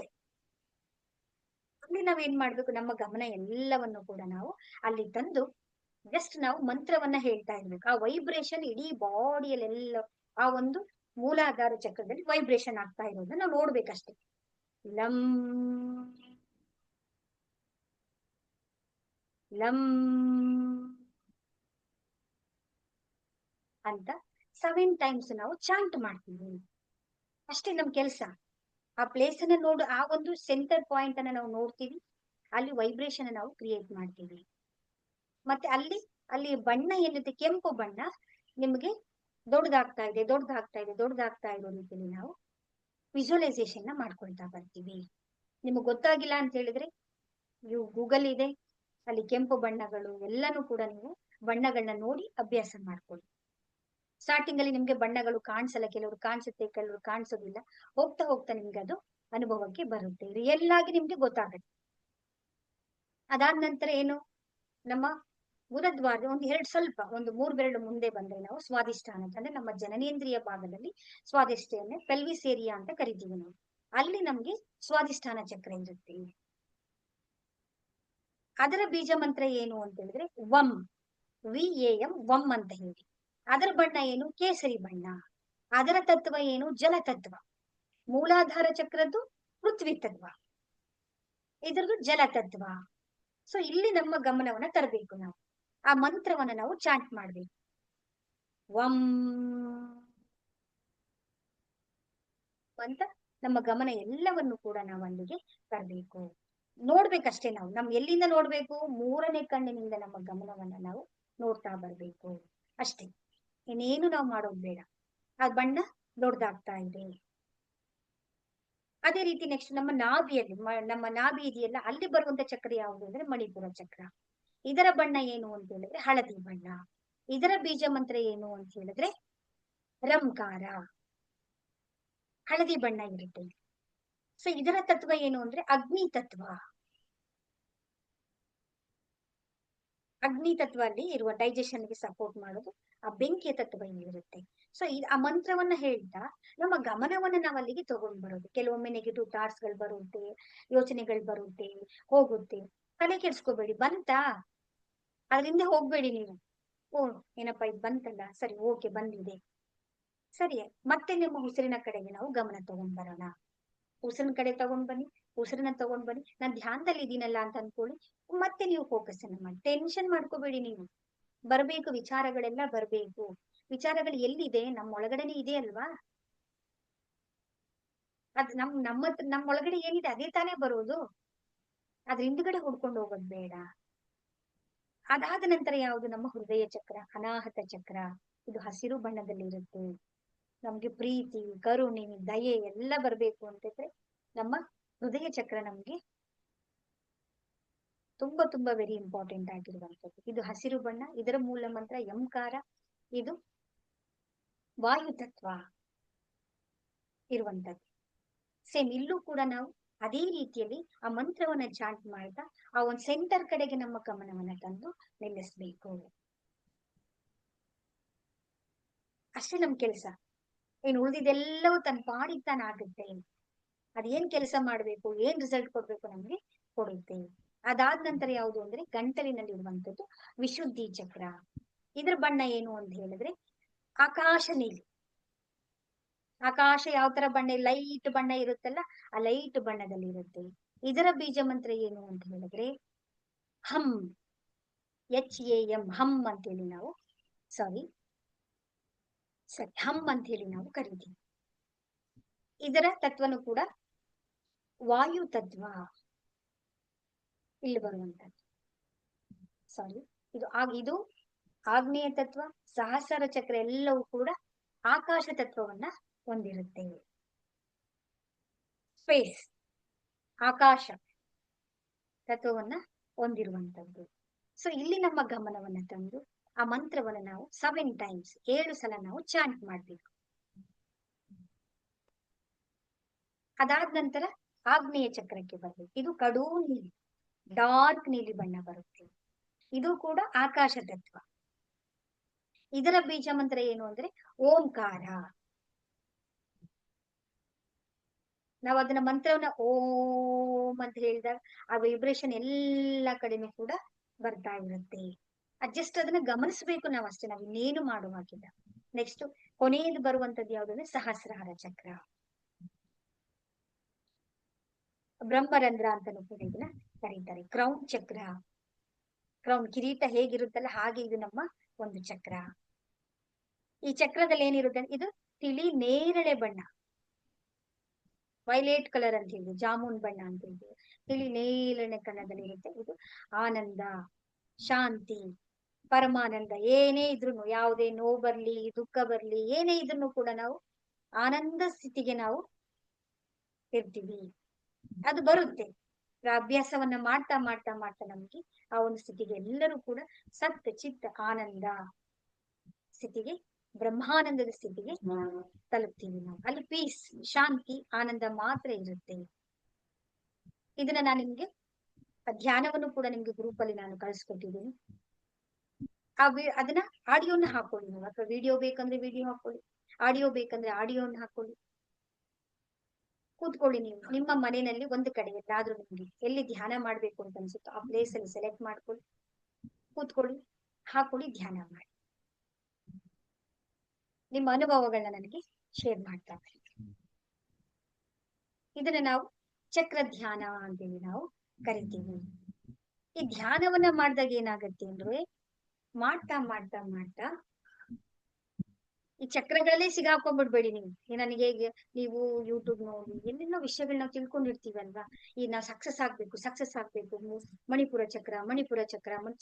[SPEAKER 1] ಅಲ್ಲಿ ನಾವೇನ್ ಮಾಡ್ಬೇಕು, ನಮ್ಮ ಗಮನ ಎಲ್ಲವನ್ನು ಕೂಡ ನಾವು ಅಲ್ಲಿ ತಂದು ಜಸ್ಟ್ ನಾವು ಮಂತ್ರವನ್ನ ಹೇಳ್ತಾ ಇರ್ಬೇಕು. ಆ ವೈಬ್ರೇಷನ್ ಇಡೀ ಬಾಡಿಯಲ್ಲೆಲ್ಲ ಆ ಒಂದು ಮೂಲಾಧಾರ ಚಕ್ರದಲ್ಲಿ ವೈಬ್ರೇಷನ್ ಆಗ್ತಾ ಇರೋದನ್ನ ನಾವು ನೋಡ್ಬೇಕಷ್ಟೇ. ಲಂ ಲಂ ಅಂತ 7 ಟೈಮ್ಸ್ ನಾವು ಚಾಂಟ್ ಮಾಡ್ತೀವಿ. ಅಷ್ಟೇ ನಮ್ ಕೆಲ್ಸ. ಆ ಪ್ಲೇಸ್ ಅನ್ನ ನೋಡು, ಆ ಒಂದು ಸೆಂಟರ್ ಪಾಯಿಂಟ್ ಅನ್ನ ನಾವು ನೋಡ್ತೀವಿ, ಅಲ್ಲಿ ವೈಬ್ರೇಷನ್ ನಾವು ಕ್ರಿಯೇಟ್ ಮಾಡ್ತೀವಿ. ಮತ್ತೆ ಅಲ್ಲಿ ಬಣ್ಣ ಏನಿದೆ, ಕೆಂಪು ಬಣ್ಣ ನಿಮ್ಗೆ ದೊಡ್ಡದಾಗ್ತಾ ಇರೋ ರೀತಿಯಲ್ಲಿ ನಾವು ವಿಜುವಲೈಸೇಷನ್ ನ ಮಾಡ್ಕೊಳ್ತಾ ಬರ್ತೀವಿ. ನಿಮ್ಗೆ ಗೊತ್ತಾಗಿಲ್ಲ ಅಂತ ಹೇಳಿದ್ರೆ ಗೂಗಲ್ ಇದೆ, ಅಲ್ಲಿ ಕೆಂಪು ಬಣ್ಣಗಳು ಎಲ್ಲಾನು ಕೂಡ ನೀವು ಬಣ್ಣಗಳನ್ನ ನೋಡಿ ಅಭ್ಯಾಸ ಮಾಡ್ಕೊಳ್ಳಿ. ಸ್ಟಾರ್ಟಿಂಗ್ ಅಲ್ಲಿ ನಿಮ್ಗೆ ಬಣ್ಣಗಳು ಕಾಣಿಸಲ್ಲ, ಕೆಲವರು ಕಾಣಿಸುತ್ತೆ, ಕೆಲವರು ಕಾಣಿಸೋದಿಲ್ಲ. ಹೋಗ್ತಾ ನಿಮ್ಗೆ ಅದು ಅನುಭವಕ್ಕೆ ಬರುತ್ತೆ, ರಿಯಲ್ ಆಗಿ ನಿಮ್ಗೆ ಗೊತ್ತಾಗುತ್ತೆ. ಅದಾದ ನಂತರ ಏನು, ನಮ್ಮ ಗುರುದ್ವಾರದ ಒಂದು 3 ಬೆರಳು ಮುಂದೆ ಬಂದ್ರೆ ನಾವು ಸ್ವಾದಿಷ್ಠಾನ ಅಂದ್ರೆ ನಮ್ಮ ಜನನೇಂದ್ರಿಯ ಭಾಗದಲ್ಲಿ ಸ್ವಾದಿಷ್ಠೆಯನ್ನೇ ಪೆಲ್ವಿಸ್ ಏರಿಯಾ ಅಂತ ಕರಿತೀವಿ ನಾವು. ಅಲ್ಲಿ ನಮ್ಗೆ ಸ್ವಾದಿಷ್ಠಾನ ಚಕ್ರ ಇರುತ್ತೆ. ಅದರ ಬೀಜ ಮಂತ್ರ ಏನು ಅಂತ ಹೇಳಿದ್ರೆ ವಂ, VAM, ವಂ ಅಂತ ಹೇಳಿ. ಅದರ ಬಣ್ಣ ಏನು, ಕೇಸರಿ ಬಣ್ಣ. ಅದರ ತತ್ವ ಏನು, ಜಲ ತತ್ವ. ಮೂಲಾಧಾರ ಚಕ್ರದ್ದು ಪೃಥ್ವಿ ತತ್ವ, ಇದರದ್ದು ಜಲ ತತ್ವ. ಸೊ ಇಲ್ಲಿ ನಮ್ಮ ಗಮನವನ್ನ ತರಬೇಕು ನಾವು, ಆ ಮಂತ್ರವನ್ನ ನಾವು ಚಾಂಟ್ ಮಾಡ್ಬೇಕು. ವಂ ಅಂತ ನಮ್ಮ ಗಮನ ಎಲ್ಲವನ್ನು ಕೂಡ ನಾವು ಅಲ್ಲಿಗೆ ತರಬೇಕು. ನೋಡ್ಬೇಕಷ್ಟೇ ನಾವು, ಎಲ್ಲಿಂದ ನೋಡ್ಬೇಕು, 3ನೇ ಕಣ್ಣಿನಿಂದ ನಮ್ಮ ಗಮನವನ್ನ ನಾವು ನೋಡ್ತಾ ಬರ್ಬೇಕು ಅಷ್ಟೇ. ಇನ್ನೇನು ನಾವು ಮಾಡೋದು ಬೇಡ. ಆ ಬಣ್ಣ ದೊಡ್ಡದಾಗ್ತಾ ಇದೆ. ಅದೇ ರೀತಿ ನೆಕ್ಸ್ಟ್ ನಮ್ಮ ನಾಭಿ ಇದೆಯಲ್ಲ, ಅಲ್ಲಿ ಬರುವಂತ ಚಕ್ರ ಯಾವುದು ಅಂದ್ರೆ ಮಣಿಪುರ ಚಕ್ರ. ಇದರ ಬಣ್ಣ ಏನು ಅಂತ ಹೇಳಿದ್ರೆ ಹಳದಿ ಬಣ್ಣ. ಇದರ ಬೀಜ ಮಂತ್ರ ಏನು ಅಂತ ಹೇಳಿದ್ರೆ ರಂಕಾರ, ಹಳದಿ ಬಣ್ಣ ಇರುತ್ತೆ. ಸೊ ಇದರ ತತ್ವ ಏನು ಅಂದ್ರೆ ಅಗ್ನಿ ತತ್ವ. ಅಗ್ನಿ ತತ್ವ ಅಲ್ಲಿ ಇರುವ ಡೈಜೆಷನ್ ಗೆ ಸಪೋರ್ಟ್ ಮಾಡೋದು ಆ ಬೆಂಕಿಯ ತತ್ವ ಇರುತ್ತೆ. ಸೊ ಆ ಮಂತ್ರವನ್ನ ಹೇಳ್ತಾ ನಮ್ಮ ಗಮನವನ್ನ ನಾವು ಅಲ್ಲಿಗೆ ತಗೊಂಡ್ ಬರೋದು. ಕೆಲವೊಮ್ಮೆ ನೆಗೆಟಿವ್ ಥಾಟ್ಸ್ ಗಳು ಬರುತ್ತೆ, ಯೋಚನೆಗಳು ಬರುತ್ತೆ, ಹೋಗುತ್ತೆ. ತಲೆ ಕೆಡ್ಸ್ಕೋಬೇಡಿ, ಬಂತಾ ಅದರಿಂದ ಹೋಗ್ಬೇಡಿ ನೀವು. ಓ ಏನಪ್ಪಾ ಇದು ಬಂತಲ್ಲ, ಸರಿ ಓಕೆ ಬಂದಿದೆ, ಸರಿ ಮತ್ತೆ ನಿಮ್ಮ ಉಸಿರಿನ ಕಡೆಗೆ ನಾವು ಗಮನ ತಗೊಂಡ್ ಬರೋಣ. ಉಸಿರಿನ ಕಡೆ ತಗೊಂಡ್ ಬನ್ನಿ, ಉಸಿರನ್ನ ತಗೊಂಡ್ ಬನ್ನಿ. ನಾನ್ ಧ್ಯಾನದಲ್ಲಿ ಇದೀನಲ್ಲ ಅಂತ ಅನ್ಕೊಳ್ಳಿ, ಮತ್ತೆ ನೀವು ಫೋಕಸ್ ಅನ್ನ ಮಾಡಿ. ಟೆನ್ಷನ್ ಮಾಡ್ಕೋಬೇಡಿ ನೀವು. ಬರ್ಬೇಕು ವಿಚಾರಗಳೆಲ್ಲ ಬರ್ಬೇಕು. ವಿಚಾರಗಳು ಎಲ್ಲಿದೆ? ನಮ್ಮ ಒಳಗಡೆನೆ ಇದೆ ಅಲ್ವಾ? ಅದ್ ನಮ್ಮ ಒಳಗಡೆ ಏನಿದೆ ಅದೇ ತಾನೇ ಬರೋದು. ಅದ್ರ ಹಿಂದ್ಗಡೆ ಹುಡ್ಕೊಂಡು ಹೋಗೋದ್ ಬೇಡ. ಅದಾದ ನಂತರ ಯಾವುದು? ನಮ್ಮ ಹೃದಯ ಚಕ್ರ, ಅನಾಹತ ಚಕ್ರ. ಇದು ಹಸಿರು ಬಣ್ಣದಲ್ಲಿ ಇರುತ್ತೆ. ನಮ್ಗೆ ಪ್ರೀತಿ, ಕರುಣೆ, ದಯೆ ಎಲ್ಲ ಬರ್ಬೇಕು ಅಂತಿದ್ರೆ ನಮ್ಮ ಹೃದಯ ಚಕ್ರ ನಮ್ಗೆ ತುಂಬಾ ತುಂಬಾ ವೆರಿ ಇಂಪಾರ್ಟೆಂಟ್ ಆಗಿರುವಂತದ್ದು. ಇದು ಹಸಿರು ಬಣ್ಣ. ಇದರ ಮೂಲ ಮಂತ್ರ ಯಂಕಾರ. ಇದು ವಾಯು ತತ್ವ ಇರುವಂತದ್ದು. ಸೇಮ್ ಇಲ್ಲೂ ಕೂಡ ನಾವು ಅದೇ ರೀತಿಯಲ್ಲಿ ಆ ಮಂತ್ರವನ್ನ ಚಾಂಟ್ ಮಾಡ್ತಾ ಆ ಒಂದ್ ಸೆಂಟರ್ ಕಡೆಗೆ ನಮ್ಮ ಗಮನವನ್ನ ತಂದು ನಿಲ್ಲಿಸ್ಬೇಕು. ಅಷ್ಟೇ ನಮ್ ಕೆಲ್ಸ. ಇನ್ನು ಉಳಿದಿದೆಲ್ಲವೂ ತನ್ನ ಪಾಡಿಗೆ ತಾನ ಆಗುತ್ತೆ. ಅದೇನ್ ಕೆಲಸ ಮಾಡ್ಬೇಕು, ಏನ್ ರಿಸಲ್ಟ್ ಕೊಡ್ಬೇಕು ನಮ್ಗೆ ಕೊಡುತ್ತೆ. ಅದಾದ ನಂತರ ಯಾವುದು ಅಂದ್ರೆ ಗಂಟಲಿನಲ್ಲಿ ಇರುವಂತದ್ದು ವಿಶುದ್ಧಿ ಚಕ್ರ. ಇದ್ರ ಬಣ್ಣ ಏನು ಅಂತ ಹೇಳಿದ್ರೆ ಆಕಾಶ ನೀಲಿ. ಆಕಾಶ ಯಾವ ತರ ಬಣ್ಣ, ಲೈಟ್ ಬಣ್ಣ ಇರುತ್ತಲ್ಲ, ಆ ಲೈಟ್ ಬಣ್ಣದಲ್ಲಿ ಇರುತ್ತೆ. ಇದರ ಬೀಜ ಮಂತ್ರ ಏನು ಅಂತ ಹೇಳಿದ್ರೆ ಹಮ್, HAM, ಹಮ್ ಅಂತ ಹೇಳಿ ನಾವು ಹಮ್ ಅಂತ ಹೇಳಿ ನಾವು ಕರಿತೀವಿ. ಇದರ ತತ್ವನು ಕೂಡ ವಾಯು ತತ್ವ ಇಲ್ಲಿ ಬರುವಂತದ್ದು. ಇದು ಆಗ್ನೇಯ ತತ್ವ, ಸಹಸ್ರ ಚಕ್ರ ಎಲ್ಲವೂ ಕೂಡ ಆಕಾಶ ತತ್ವವನ್ನ ಹೊಂದಿರುತ್ತೆ. ಸ್ಪೇಸ್, ಆಕಾಶ ತತ್ವವನ್ನ ಹೊಂದಿರುವಂತದ್ದು. ಸೊ ಇಲ್ಲಿ ನಮ್ಮ ಗಮನವನ್ನ ತಂದು ಆ ಮಂತ್ರವನ್ನ ನಾವು 7 ಟೈಮ್ಸ್ 7 ಸಲ ನಾವು ಚಾಂಟ್ ಮಾಡ್ಬೇಕು. ಅದಾದ ನಂತರ ಆಗ್ನೇಯ ಚಕ್ರಕ್ಕೆ ಬರ್ಬೇಕು. ಇದು ಕಡು ನೀಲಿ, ಡಾರ್ಕ್ ನೀಲಿ ಬಣ್ಣ ಬರುತ್ತೆ. ಇದು ಕೂಡ ಆಕಾಶ ತತ್ವ. ಇದರ ಬೀಜ ಮಂತ್ರ ಏನು ಅಂದ್ರೆ ಓಂಕಾರ. ನಾವು ಅದನ್ನ ಮಂತ್ರವನ್ನ ಓಂ ಅಂತ ಹೇಳಿದಾಗ ಆ ವೈಬ್ರೇಷನ್ ಎಲ್ಲ ಕಡೆನೂ ಕೂಡ ಬರ್ತಾ ಇರುತ್ತೆ. ಜಸ್ಟ್ ಅದನ್ನ ಗಮನಿಸ್ಬೇಕು ನಾವು ಅಷ್ಟೇ, ನಾವು ಇನ್ನೇನು ಮಾಡುವಾಗಿಲ್ಲ. ನೆಕ್ಸ್ಟ್ ಕೊನೆಯದು ಬರುವಂತದ್ದು ಯಾವ್ದಂದ್ರೆ ಸಹಸ್ರಾರ ಚಕ್ರ, ಬ್ರಹ್ಮರಂಧ್ರ ಅಂತಾನೂ ಕೂಡ ಇದನ್ನ ಕರೀತಾರೆ. ಕ್ರೌನ್ ಚಕ್ರ, ಕ್ರೌನ್ ಕಿರೀಟ ಹೇಗಿರುತ್ತಲ್ಲ ಹಾಗೆ ಇದು ನಮ್ಮ ಒಂದು ಚಕ್ರ. ಈ ಚಕ್ರದಲ್ಲಿ ಏನಿರುತ್ತೆ, ಇದು ತಿಳಿ ನೇರಳೆ ಬಣ್ಣ, ವೈಲೇಟ್ ಕಲರ್ ಅಂತ ಹೇಳಿದ್ವಿ, ಜಾಮೂನ್ ಬಣ್ಣ ಅಂತ ಹೇಳಿದ್ವಿ, ತಿಳಿ ನೇರಳೆ ಕಣ್ಣದಲ್ಲಿ ಇರುತ್ತೆ. ಇದು ಆನಂದ, ಶಾಂತಿ, ಪರಮಾನಂದ. ಏನೇ ಇದ್ರು, ಯಾವುದೇ ನೋವು ಬರ್ಲಿ, ದುಃಖ ಬರ್ಲಿ, ಏನೇ ಇದ್ರು ಕೂಡ ನಾವು ಆನಂದ ಸ್ಥಿತಿಗೆ ನಾವು ಇರ್ತೀವಿ. ಅದು ಬರುತ್ತೆ. ಅಭ್ಯಾಸವನ್ನ ಮಾಡ್ತಾ ಮಾಡ್ತಾ ಮಾಡ್ತಾ ನಮ್ಗೆ ಆ ಒಂದು ಸ್ಥಿತಿಗೆ ಎಲ್ಲರೂ ಕೂಡ ಸತ್ ಚಿತ್ತ ಆನಂದ ಸ್ಥಿತಿಗೆ, ಬ್ರಹ್ಮಾನಂದದ ಸ್ಥಿತಿಗೆ ತಲುಪ್ತೀವಿ ನಾವು. ಅಲ್ಲಿ ಪೀಸ್, ಶಾಂತಿ, ಆನಂದ ಮಾತ್ರ ಇರುತ್ತೆ. ಇದನ್ನ ನಾನು ನಿಮ್ಗೆ ಧ್ಯಾನವನ್ನು ಕೂಡ ನಿಮ್ಗೆ ಗ್ರೂಪ್ ಅಲ್ಲಿ ನಾನು ಕಳಿಸ್ಕೊಟ್ಟಿದ್ದೀನಿ. ಅದನ್ನ ಆಡಿಯೋನ ಹಾಕೊಳ್ಳಿ ನೀವು, ಅಥವಾ ವಿಡಿಯೋ ಬೇಕಂದ್ರೆ ವಿಡಿಯೋ ಹಾಕೊಳ್ಳಿ, ಆಡಿಯೋ ಬೇಕಂದ್ರೆ ಆಡಿಯೋನ ಹಾಕೊಳ್ಳಿ. ಕೂತ್ಕೊಳ್ಳಿ ನೀವು ನಿಮ್ಮ ಮನೆಯಲ್ಲಿ ಒಂದು ಕಡೆ ಎಲ್ಲಾದ್ರೂ ನಿಮ್ಗೆ ಎಲ್ಲಿ ಧ್ಯಾನ ಮಾಡ್ಬೇಕು ಅಂತ ಅನ್ಸುತ್ತೋ ಆ ಪ್ಲೇಸ್ ಅಲ್ಲಿ ಸೆಲೆಕ್ಟ್ ಮಾಡ್ಕೊಳ್ಳಿ, ಕೂತ್ಕೊಳ್ಳಿ, ಹಾಕೊಳ್ಳಿ, ಧ್ಯಾನ ಮಾಡಿ. ನಿಮ್ಮ ಅನುಭವಗಳನ್ನ ನನಗೆ ಶೇರ್ ಮಾಡ್ತಾ ಇರಿ. ಇದನ್ನ ನಾವು ಚಕ್ರ ಧ್ಯಾನ ಅಂತೇಳಿ ನಾವು ಕರಿತೀವಿ. ಈ ಧ್ಯಾನವನ್ನ ಮಾಡಿದಾಗ ಏನಾಗತ್ತೆ ಅಂದ್ರೆ ಮಾಡ್ತಾ ಮಾಡ್ತಾ ಮಾಡ್ತಾ ಈ ಚಕ್ರಗಳಲ್ಲೇ ಸಿಗಾಕೊಂಡ್ಬಿಡ್ಬೇಡಿ ನೀವು. ನನಗೆ ನೀವು ಯೂಟ್ಯೂಬ್ ನೋಡಿ ಎಲ್ಲೆಲ್ಲೋ ವಿಷಯಗಳನ್ನ ನಾವು ತಿಳ್ಕೊಂಡಿರ್ತೀವಲ್ವಾ, ಈ ನಾವು ಸಕ್ಸಸ್ ಆಗ್ಬೇಕು, ಮಣಿಪುರ ಚಕ್ರ,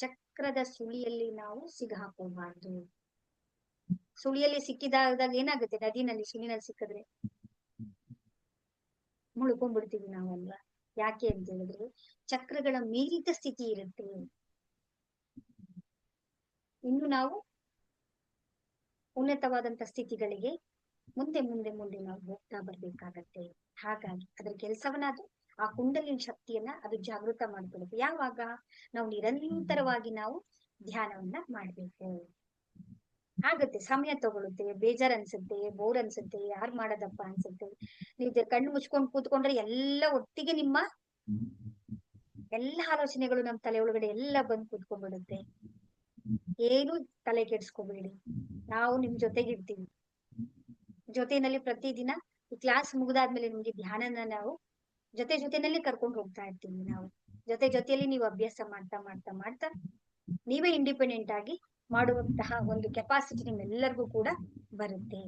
[SPEAKER 1] ಚಕ್ರದ ಸುಳಿಯಲ್ಲಿ ನಾವು ಸಿಗಾಕೋಬಾರ್ದು. ಸುಳಿಯಲ್ಲಿ ಸಿಕ್ಕಿದಾಗ ಏನಾಗುತ್ತೆ, ನದಿನಲ್ಲಿ ಸುಳಿನಲ್ಲಿ ಸಿಕ್ಕಿದ್ರೆ ಮುಳ್ಕೊಂಡ್ಬಿಡ್ತೀವಿ ನಾವಲ್ವಾ. ಯಾಕೆ ಅಂತ ಹೇಳಿದ್ರೆ ಚಕ್ರಗಳ ಮೀರಿದ ಸ್ಥಿತಿ ಇರುತ್ತೆ. ಇನ್ನು ನಾವು ಉನ್ನತವಾದಂತ ಸ್ಥಿತಿಗಳಿಗೆ ಮುಂದೆ ಮುಂದೆ ಮುಂದೆ ನಾವು ಹೋಗ್ತಾ ಬರ್ಬೇಕಾಗತ್ತೆ. ಹಾಗಾಗಿ ಅದರ ಕೆಲಸವನ್ನ ಆ ಕುಂಡಲಿನ ಶಕ್ತಿಯನ್ನ ಅದು ಜಾಗೃತ ಮಾಡ್ಕೊಳ್ಳುತ್ತೆ. ಯಾವಾಗ ನಾವು ನಿರಂತರವಾಗಿ ನಾವು ಧ್ಯಾನವನ್ನ ಮಾಡ್ಬೇಕು. ಆಗತ್ತೆ, ಸಮಯ ತಗೊಳುತ್ತೆ, ಬೇಜಾರ್ ಅನ್ಸುತ್ತೆ, ಬೋರ್ ಅನ್ಸುತ್ತೆ, ಯಾರ್ ಮಾಡೋದಪ್ಪ ಅನ್ಸುತ್ತೆ. ನೀವು ಕಣ್ಣು ಮುಚ್ಕೊಂಡು ಕೂತ್ಕೊಂಡ್ರೆ ಎಲ್ಲ ಒಟ್ಟಿಗೆ ನಿಮ್ಮ ಎಲ್ಲ ಆಲೋಚನೆಗಳು ನಮ್ಮ ತಲೆ ಒಳಗಡೆ ಎಲ್ಲ ಬಂದು ಕೂತ್ಕೊಂಡ್ಬಿಡುತ್ತೆ. ಏನು ತಲೆ ಕೆಡ್ಸ್ಕೊಬೇಡಿ, ನಾವು ನಿಮ್ ಜೊತೆಗಿರ್ತೀವಿ. ಜೊತೆನಲ್ಲಿ ಪ್ರತಿದಿನ ಈ ಕ್ಲಾಸ್ ಮುಗಿದಾದ್ಮೇಲೆ ನಿಮ್ಗೆ ಧ್ಯಾನನ ನಾವು ಜೊತೆನಲ್ಲಿ ಕರ್ಕೊಂಡು ಹೋಗ್ತಾ ಇರ್ತೀವಿ. ನಾವು ಜೊತೆಯಲ್ಲಿ ನೀವು ಅಭ್ಯಾಸ ಮಾಡ್ತಾ ಮಾಡ್ತಾ ಮಾಡ್ತಾ ನೀವೇ ಇಂಡಿಪೆಂಡೆಂಟ್ ಆಗಿ ಮಾಡುವಂತಹ ಒಂದು ಕೆಪಾಸಿಟಿ ನಿಮ್ಮೆಲ್ಲರಿಗೂ ಕೂಡ ಬರುತ್ತೆ.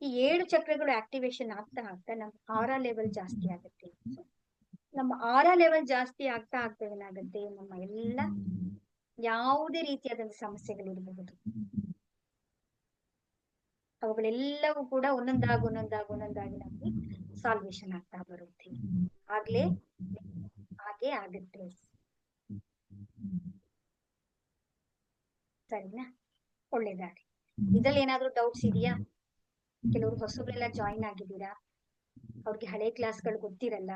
[SPEAKER 1] ಈ 7 ಚಕ್ರಗಳು ಆಕ್ಟಿವೇಶನ್ ಆಗ್ತಾ ಆಗ್ತಾ ನಮ್ಮ ಆರಾ ಲೆವೆಲ್ ಜಾಸ್ತಿ ಆಗುತ್ತೆ. ನಮ್ಮ ಆರಾ ಲೆವೆಲ್ ಜಾಸ್ತಿ ಆಗ್ತಾ ಆಗ್ತಾ ಏನಾಗುತ್ತೆ, ನಮ್ಮ ಎಲ್ಲ ಯಾವುದೇ ರೀತಿಯಾದಂತಹ ಸಮಸ್ಯೆಗಳಿರಬಹುದು ಅವುಗಳೆಲ್ಲವೂ ಕೂಡ ಒಂದೊಂದಾಗಿ ನಮ್ಗೆ ಸಾಲ್ವೇಶನ್ ಆಗ್ತಾ ಬರುತ್ತೆ. ಹಾಗೆ ಆಗುತ್ತೆ. ಸರಿನಾ? ಒಳ್ಳೇದಾಗ್ಲಿ. ಇದ್ರಲ್ಲಿ ಏನಾದ್ರೂ ಡೌಟ್ಸ್ ಇದೆಯಾ? ಕೆಲವರು ಹೊಸಬ್ರೆಲ್ಲ ಜಾಯಿನ್ ಆಗಿದ್ದೀರಾ, ಅವ್ರಿಗೆ ಹಳೆ ಕ್ಲಾಸ್ಗಳು ಗೊತ್ತಿರಲ್ಲ.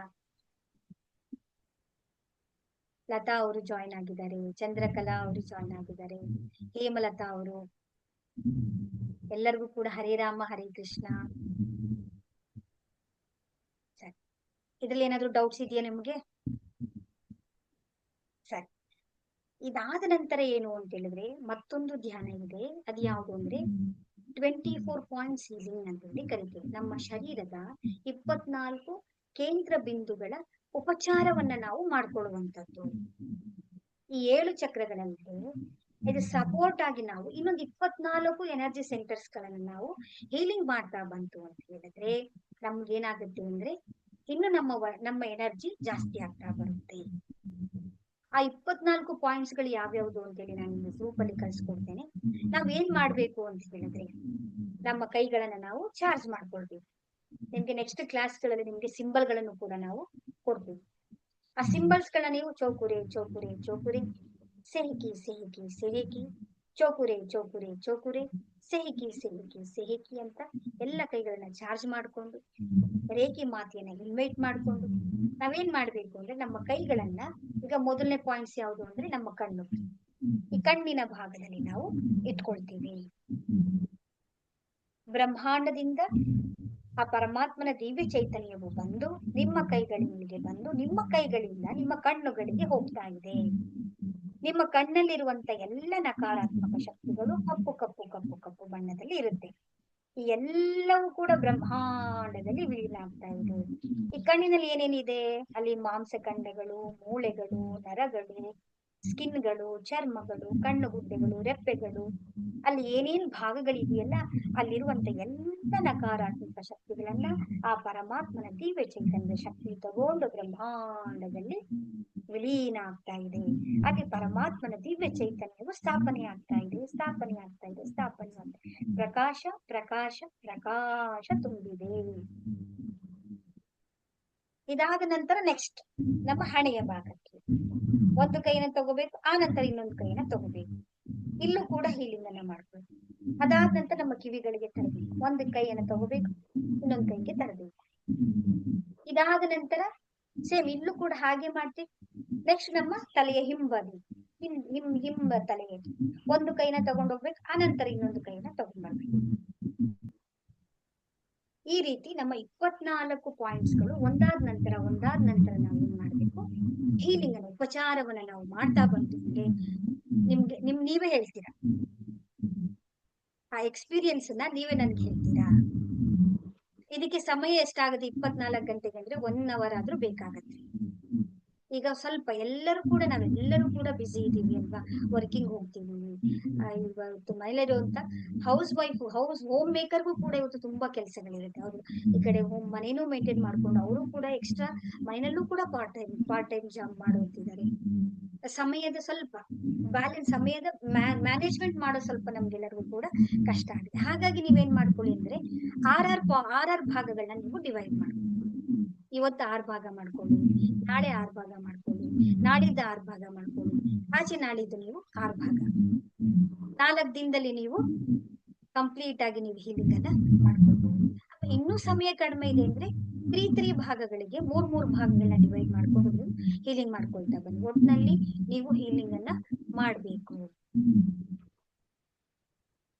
[SPEAKER 1] ಲತಾ ಅವರು ಜಾಯಿನ್ ಆಗಿದ್ದಾರೆ, ಚಂದ್ರಕಲಾ ಅವರು ಜಾಯಿನ್ ಆಗಿದ್ದಾರೆ, ಹೇಮಲತಾ ಅವರು. ಎಲ್ಲರಿಗೂ ಕೂಡ ಹರೇ ರಾಮ ಹರೇ ಕೃಷ್ಣ. ಸರಿ, ಇದ್ರಲ್ಲಿ ಏನಾದ್ರೂ ಡೌಟ್ಸ್ ಇದೆಯಾ ನಿಮ್ಗೆ? ಸರಿ, ಇದಾದ ನಂತರ ಏನು ಅಂತ ಹೇಳಿದ್ರೆ ಮತ್ತೊಂದು ಧ್ಯಾನ ಇದೆ. ಅದು ಯಾವುದು ಅಂದ್ರೆ 24 ಪಾಯಿಂಟ್ಸ್ ಹೀಲಿಂಗ್ ಅಂತ ಹೇಳಿ ಕರಿತೀವಿ. ನಮ್ಮ ಶರೀರದ 24 ಕೇಂದ್ರ ಬಿಂದುಗಳ ಉಪಚಾರವನ್ನ ನಾವು ಮಾಡ್ಕೊಳ್ಳುವಂಥದ್ದು. ಈ 7 ಚಕ್ರಗಳಲ್ಲಿ ಇದು ಸಪೋರ್ಟ್ ಆಗಿ ನಾವು ಇನ್ನೊಂದು 24 ಎನರ್ಜಿ ಸೆಂಟರ್ಸ್ ಗಳನ್ನ ನಾವು ಹೀಲಿಂಗ್ ಮಾಡ್ತಾ ಬಂತು ಅಂತ ಹೇಳಿದ್ರೆ ನಮ್ಗೆ ಏನಾಗುತ್ತೆ ಅಂದ್ರೆ ಇನ್ನು ನಮ್ಮ ಎನರ್ಜಿ ಜಾಸ್ತಿ ಆಗ್ತಾ ಬರುತ್ತೆ. ಆ 24 ಪಾಯಿಂಟ್ಸ್ ಗಳು ಯಾವ್ಯಾವ್ದು ಅಂತೇಳಿ ನಾನು ನಿಮ್ಗೆ ಗ್ರೂಪ್ ಅಲ್ಲಿ ಕಳ್ಸ್ಕೊಡ್ತೇನೆ. ನಾವ್ ಏನ್ ಮಾಡ್ಬೇಕು ಅಂತ ಹೇಳಿದ್ರೆ ನಮ್ಮ ಕೈಗಳನ್ನ ನಾವು ಚಾರ್ಜ್ ಮಾಡ್ಕೊಳ್ಬೇಕು. ನಿಮ್ಗೆ ನೆಕ್ಸ್ಟ್ ಕ್ಲಾಸ್ಗಳಲ್ಲಿ ನಿಮ್ಗೆ ಸಿಂಬಲ್ ಗಳನ್ನು ಕೂಡ ನಾವು ಕೊಡ್ತೀವಿ. ಆ ಸಿಂಬಲ್ಸ್ ಗಳನ್ನ ನೀವು ಚೌಕುರೆ ಚೌಕುರೆ ಚೌಕುರೆ, ಸೆಹಿಕಿ ಸೆಹಿಕಿ ಸೆಹಿಕಿ, ಚೌಕುರೆ ಚೌಕುರೆ ಚೌಕುರೆ, ಸೆಹಿಕಿ ಸೆಹಿಕಿ ಸೆಹಿಕಿ ಅಂತ ಎಲ್ಲ ಕೈಗಳನ್ನ ಚಾರ್ಜ್ ಮಾಡ್ಕೊಂಡು ರೇಖಿ ಮಾತೆಯನ್ನ ಇನ್ವೈಟ್ ಮಾಡ್ಕೊಂಡು ನಾವೇನ್ ಮಾಡ್ಬೇಕು ಅಂದ್ರೆ ನಮ್ಮ ಕೈಗಳನ್ನ, ಈಗ ಮೊದಲನೇ ಪಾಯಿಂಟ್ಸ್ ಯಾವುದು ಅಂದ್ರೆ ನಮ್ಮ ಕಣ್ಣು, ಈ ಕಣ್ಣಿನ ಭಾಗದಲ್ಲಿ ನಾವು ಇಟ್ಕೊಳ್ತೀವಿ. ಬ್ರಹ್ಮಾಂಡದಿಂದ ಆ ಪರಮಾತ್ಮನ ದಿವ್ಯ ಚೈತನ್ಯವು ಬಂದು ನಿಮ್ಮ ಕೈಗಳಿಗೆ ಬಂದು ನಿಮ್ಮ ಕೈಗಳಿಂದ ನಿಮ್ಮ ಕಣ್ಣುಗಳಿಗೆ ಹೋಗ್ತಾ ಇದೆ. ನಿಮ್ಮ ಕಣ್ಣಲ್ಲಿರುವಂತ ಎಲ್ಲ ನಕಾರಾತ್ಮಕ ಶಕ್ತಿಗಳು ಕಪ್ಪು ಕಪ್ಪು ಕಪ್ಪು ಕಪ್ಪು ಬಣ್ಣದಲ್ಲಿ ಇರುತ್ತೆ. ಈ ಎಲ್ಲವೂ ಕೂಡ ಬ್ರಹ್ಮಾಂಡದಲ್ಲಿ ವಿಲೀನ ಆಗ್ತಾ ಇದೆ. ಈ ಕಣ್ಣಿನಲ್ಲಿ ಏನೇನಿದೆ, ಅಲ್ಲಿ ಮಾಂಸಖಂಡಗಳು, ಮೂಳೆಗಳು, ನರಗಳು, ಸ್ಕಿನ್ಗಳು, ಚರ್ಮಗಳು, ಕಣ್ಣುಗುಡ್ಡೆಗಳು, ರೆಪ್ಪೆಗಳು, ಅಲ್ಲಿ ಏನೇನು ಭಾಗಗಳಿದೆಯಲ್ಲ ಅಲ್ಲಿರುವಂತ ಎಲ್ಲ ನಕಾರಾತ್ಮಕ ಶಕ್ತಿಗಳನ್ನ ಆ ಪರಮಾತ್ಮನ ದಿವ್ಯ ಚೈತನ್ಯ ಶಕ್ತಿ ತಗೊಂಡು ಬ್ರಹ್ಮಾಂಡದಲ್ಲಿ ವಿಲೀನ ಆಗ್ತಾ ಇದೆ. ಹಾಗೆ ಪರಮಾತ್ಮನ ದಿವ್ಯ ಚೈತನ್ಯವು ಸ್ಥಾಪನೆ ಆಗ್ತಾ ಇದೆ. ಪ್ರಕಾಶ ಪ್ರಕಾಶ ಪ್ರಕಾಶ ತುಂಬಿದೆ. ಇದಾದ ನಂತರ ನೆಕ್ಸ್ಟ್ ನಮ್ಮ ಹಣೆಯ ಭಾಗಕ್ಕೆ ಒಂದು ಕೈನ ತಗೋಬೇಕು, ಆ ನಂತರ ಇನ್ನೊಂದು ಕೈನ ತಗೋಬೇಕು. ಇಲ್ಲೂ ಕೂಡ ಹೀಲಿಂಗ್ ಅನ್ನ ಮಾಡ್ಬೇಕು. ಅದಾದ ನಂತರ ನಮ್ಮ ಕಿವಿಗಳಿಗೆ ತರಬೇಕು. ಒಂದು ಕೈಯನ್ನು ತಗೋಬೇಕು, ಇನ್ನೊಂದು ಕೈಗೆ ತರಬೇಕು. ಇದಾದ ನಂತರ ಸೇಮ್ ಇಲ್ಲೂ ಕೂಡ ಹಾಗೆ ಮಾಡ್ತೀವಿ. ನೆಕ್ಸ್ಟ್ ನಮ್ಮ ತಲೆಯ ಹಿಂಬದಿ ಹಿಂಬ ತಲೆಗೆ ಒಂದು ಕೈನ ತಗೊಂಡೋಗ್ಬೇಕು, ಆ ನಂತರ ಇನ್ನೊಂದು ಕೈನ ತಗೊಂಡ್ಬರ್ಬೇಕು. ಈ ರೀತಿ ನಮ್ಮ 24 ಪಾಯಿಂಟ್ಸ್ ಗಳು ಒಂದಾದ ನಂತರ ನಾವು ಏನ್ ಮಾಡ್ಬೇಕು, ಹೀಲಿಂಗ್ ಅನ್ನು ಉಪಚಾರವನ್ನ ನಾವು ಮಾಡ್ತಾ ಬಂದ್ರೆ ನೀವೇ ಹೇಳ್ತೀರಾ, ಆ ಎಕ್ಸ್ಪೀರಿಯನ್ಸ್ ಅನ್ನ ನೀವೇ ನನ್ಗೆ ಹೇಳ್ತೀರಾ. ಇದಕ್ಕೆ ಸಮಯ ಎಷ್ಟಾಗುತ್ತೆ? 24 ಗಂಟೆಗೆ ಅಂದ್ರೆ 1 ಅವರ್ ಆದ್ರೂ ಬೇಕಾಗತ್ತೆ. ಈಗ ಸ್ವಲ್ಪ ನಾವೆಲ್ಲರೂ ಕೂಡ ಬಿಸಿ ಇದೀವಿ ಅಲ್ವಾ, ವರ್ಕಿಂಗ್ ಹೋಗ್ತೀವಿ. ಇವತ್ತು ಮಹಿಳೆಯರು ಅಂತ ಹೋಮ್ ಮೇಕರ್ಗೂ ಕೂಡ ಇವತ್ತು ತುಂಬಾ ಕೆಲಸಗಳಿರುತ್ತೆ. ಅವರು ಈ ಕಡೆ ಮನೇನೂ ಮೇಂಟೈನ್ ಮಾಡ್ಕೊಂಡು ಅವರು ಕೂಡ ಎಕ್ಸ್ಟ್ರಾ ಮನೆಯಲ್ಲೂ ಕೂಡ ಪಾರ್ಟ್ ಟೈಮ್ ಜಾಬ್ ಮಾಡುತ್ತಿದ್ದಾರೆ. ಸಮಯದ ಮ್ಯಾನೇಜ್ಮೆಂಟ್ ಮಾಡೋ ಸ್ವಲ್ಪ ನಮ್ಗೆಲ್ಲರಿಗೂ ಕೂಡ ಕಷ್ಟ ಆಗಿದೆ. ಹಾಗಾಗಿ ನೀವೇನ್ ಮಾಡ್ಕೊಳ್ಳಿ ಅಂದ್ರೆ ಆರ್ ಭಾಗಗಳನ್ನ ನೀವು ಡಿವೈಡ್ ಮಾಡ್ಕೊಳ್ಳಿ. ಇವತ್ತು 6 ಭಾಗ ಮಾಡ್ಕೊಳ್ಳಿ, ನಾಳೆ 6 ಭಾಗ ಮಾಡ್ಕೊಳ್ಳಿ, ನಾಡಿದ್ದು 6 ಭಾಗ ಮಾಡ್ಕೊಳ್ಳಿ, ಆಚೆ ನಾಳಿದ್ದು ನೀವು 6 ಭಾಗ. 4 ದಿನದಲ್ಲಿ ನೀವು ಕಂಪ್ಲೀಟ್ ಆಗಿ ನೀವು ಹೀಲಿಂಗ್ ಅನ್ನ ಮಾಡ್ಕೊಳ್ಬಹುದು. ಇನ್ನೂ ಸಮಯ ಕಡಿಮೆ ಇದೆ ಅಂದ್ರೆ 3 ಭಾಗಗಳಿಗೆ 3 ಭಾಗಗಳನ್ನ ಡಿವೈಡ್ ಮಾಡ್ಕೊಂಡು ನೀವು ಹೀಲಿಂಗ್ ಮಾಡ್ಕೊಳ್ತಾ ಬನ್ನಿ. ಒಟ್ಟಿನಲ್ಲಿ ನೀವು ಹೀಲಿಂಗ್ ಅನ್ನ ಮಾಡಬೇಕು.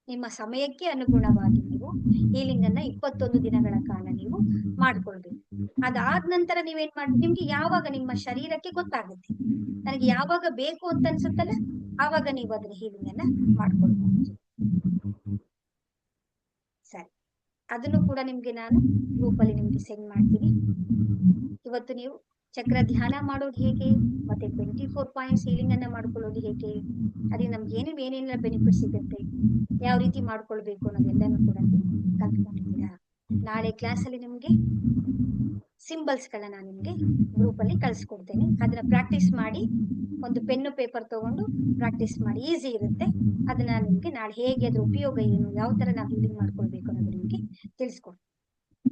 [SPEAKER 1] ನಿಮ್ಮ ಸಮಯಕ್ಕೆ ಅನುಗುಣವಾಗಿ ನೀವು ಹೀಲಿಂಗ್ ಅನ್ನ 21 ದಿನಗಳ ಕಾಲ ನೀವು ಮಾಡ್ಕೊಳ್ಬೇಕು. ಅದಾದ ನಂತರ ನೀವೇನ್ ಮಾಡಿ, ನಿಮ್ಗೆ ಯಾವಾಗ ನಿಮ್ಮ ಶರೀರಕ್ಕೆ ಗೊತ್ತಾಗುತ್ತೆ ನನಗೆ ಯಾವಾಗ ಬೇಕು ಅಂತ ಅನ್ಸುತ್ತಲ್ಲ, ಆವಾಗ ನೀವು ಅದನ್ನ ಹೀಲಿಂಗ್ ಅನ್ನ ಮಾಡ್ಕೊಳ್ಬಹುದು. ಸರಿ, ಅದನ್ನು ಕೂಡ ನಿಮ್ಗೆ ನಾನು ಗ್ರೂಪ್ ಅಲ್ಲಿ ನಿಮ್ಗೆ ಸೆಂಡ್ ಮಾಡ್ತೀನಿ. ಇವತ್ತು ನೀವು ಚಕ್ರ ಧ್ಯಾನ ಮಾಡೋದು ಹೇಗೆ, ಮತ್ತೆ 24 ಪಾಯಿಂಟ್ಸ್ ಹೀಲಿಂಗ್ ಅನ್ನ ಮಾಡ್ಕೊಳ್ಳೋದು ಹೇಗೆ, ಅದರಿಂದ ನಮ್ಗೆ ಏನೇನೆಲ್ಲ ಬೆನಿಫಿಟ್ ಸಿಗುತ್ತೆ, ಯಾವ ರೀತಿ ಮಾಡ್ಕೊಳ್ಬೇಕು ಅನ್ನೋದೆಲ್ಲನೂ ಕೂಡ ನೀವು ಕಲ್ತ್ಕೊಂಡಿದ್ದೀರಾ. ನಾಳೆ ಕ್ಲಾಸ್ ಅಲ್ಲಿ ನಿಮ್ಗೆ ಸಿಂಬಲ್ಸ್ ಗಳನ್ನ ನಾನು ನಿಮ್ಗೆ ಗ್ರೂಪ್ ಅಲ್ಲಿ ಕಳ್ಸಿಕೊಡ್ತೇನೆ. ಅದನ್ನ ಪ್ರಾಕ್ಟೀಸ್ ಮಾಡಿ, ಒಂದು ಪೆನ್ನು ಪೇಪರ್ ತಗೊಂಡು ಪ್ರಾಕ್ಟೀಸ್ ಮಾಡಿ, ಈಸಿ ಇರುತ್ತೆ. ಅದನ್ನ ನಿಮ್ಗೆ ನಾಳೆ ಹೇಗೆ ಅದ್ರ ಉಪಯೋಗ ಏನು, ಯಾವ ತರ ನಾವು ಹೀಲಿಂಗ್ ಮಾಡ್ಕೊಳ್ಬೇಕು ಅನ್ನೋದು ನಿಮ್ಗೆ ತಿಳಿಸ್ಕೊಡ್ತೀನಿ.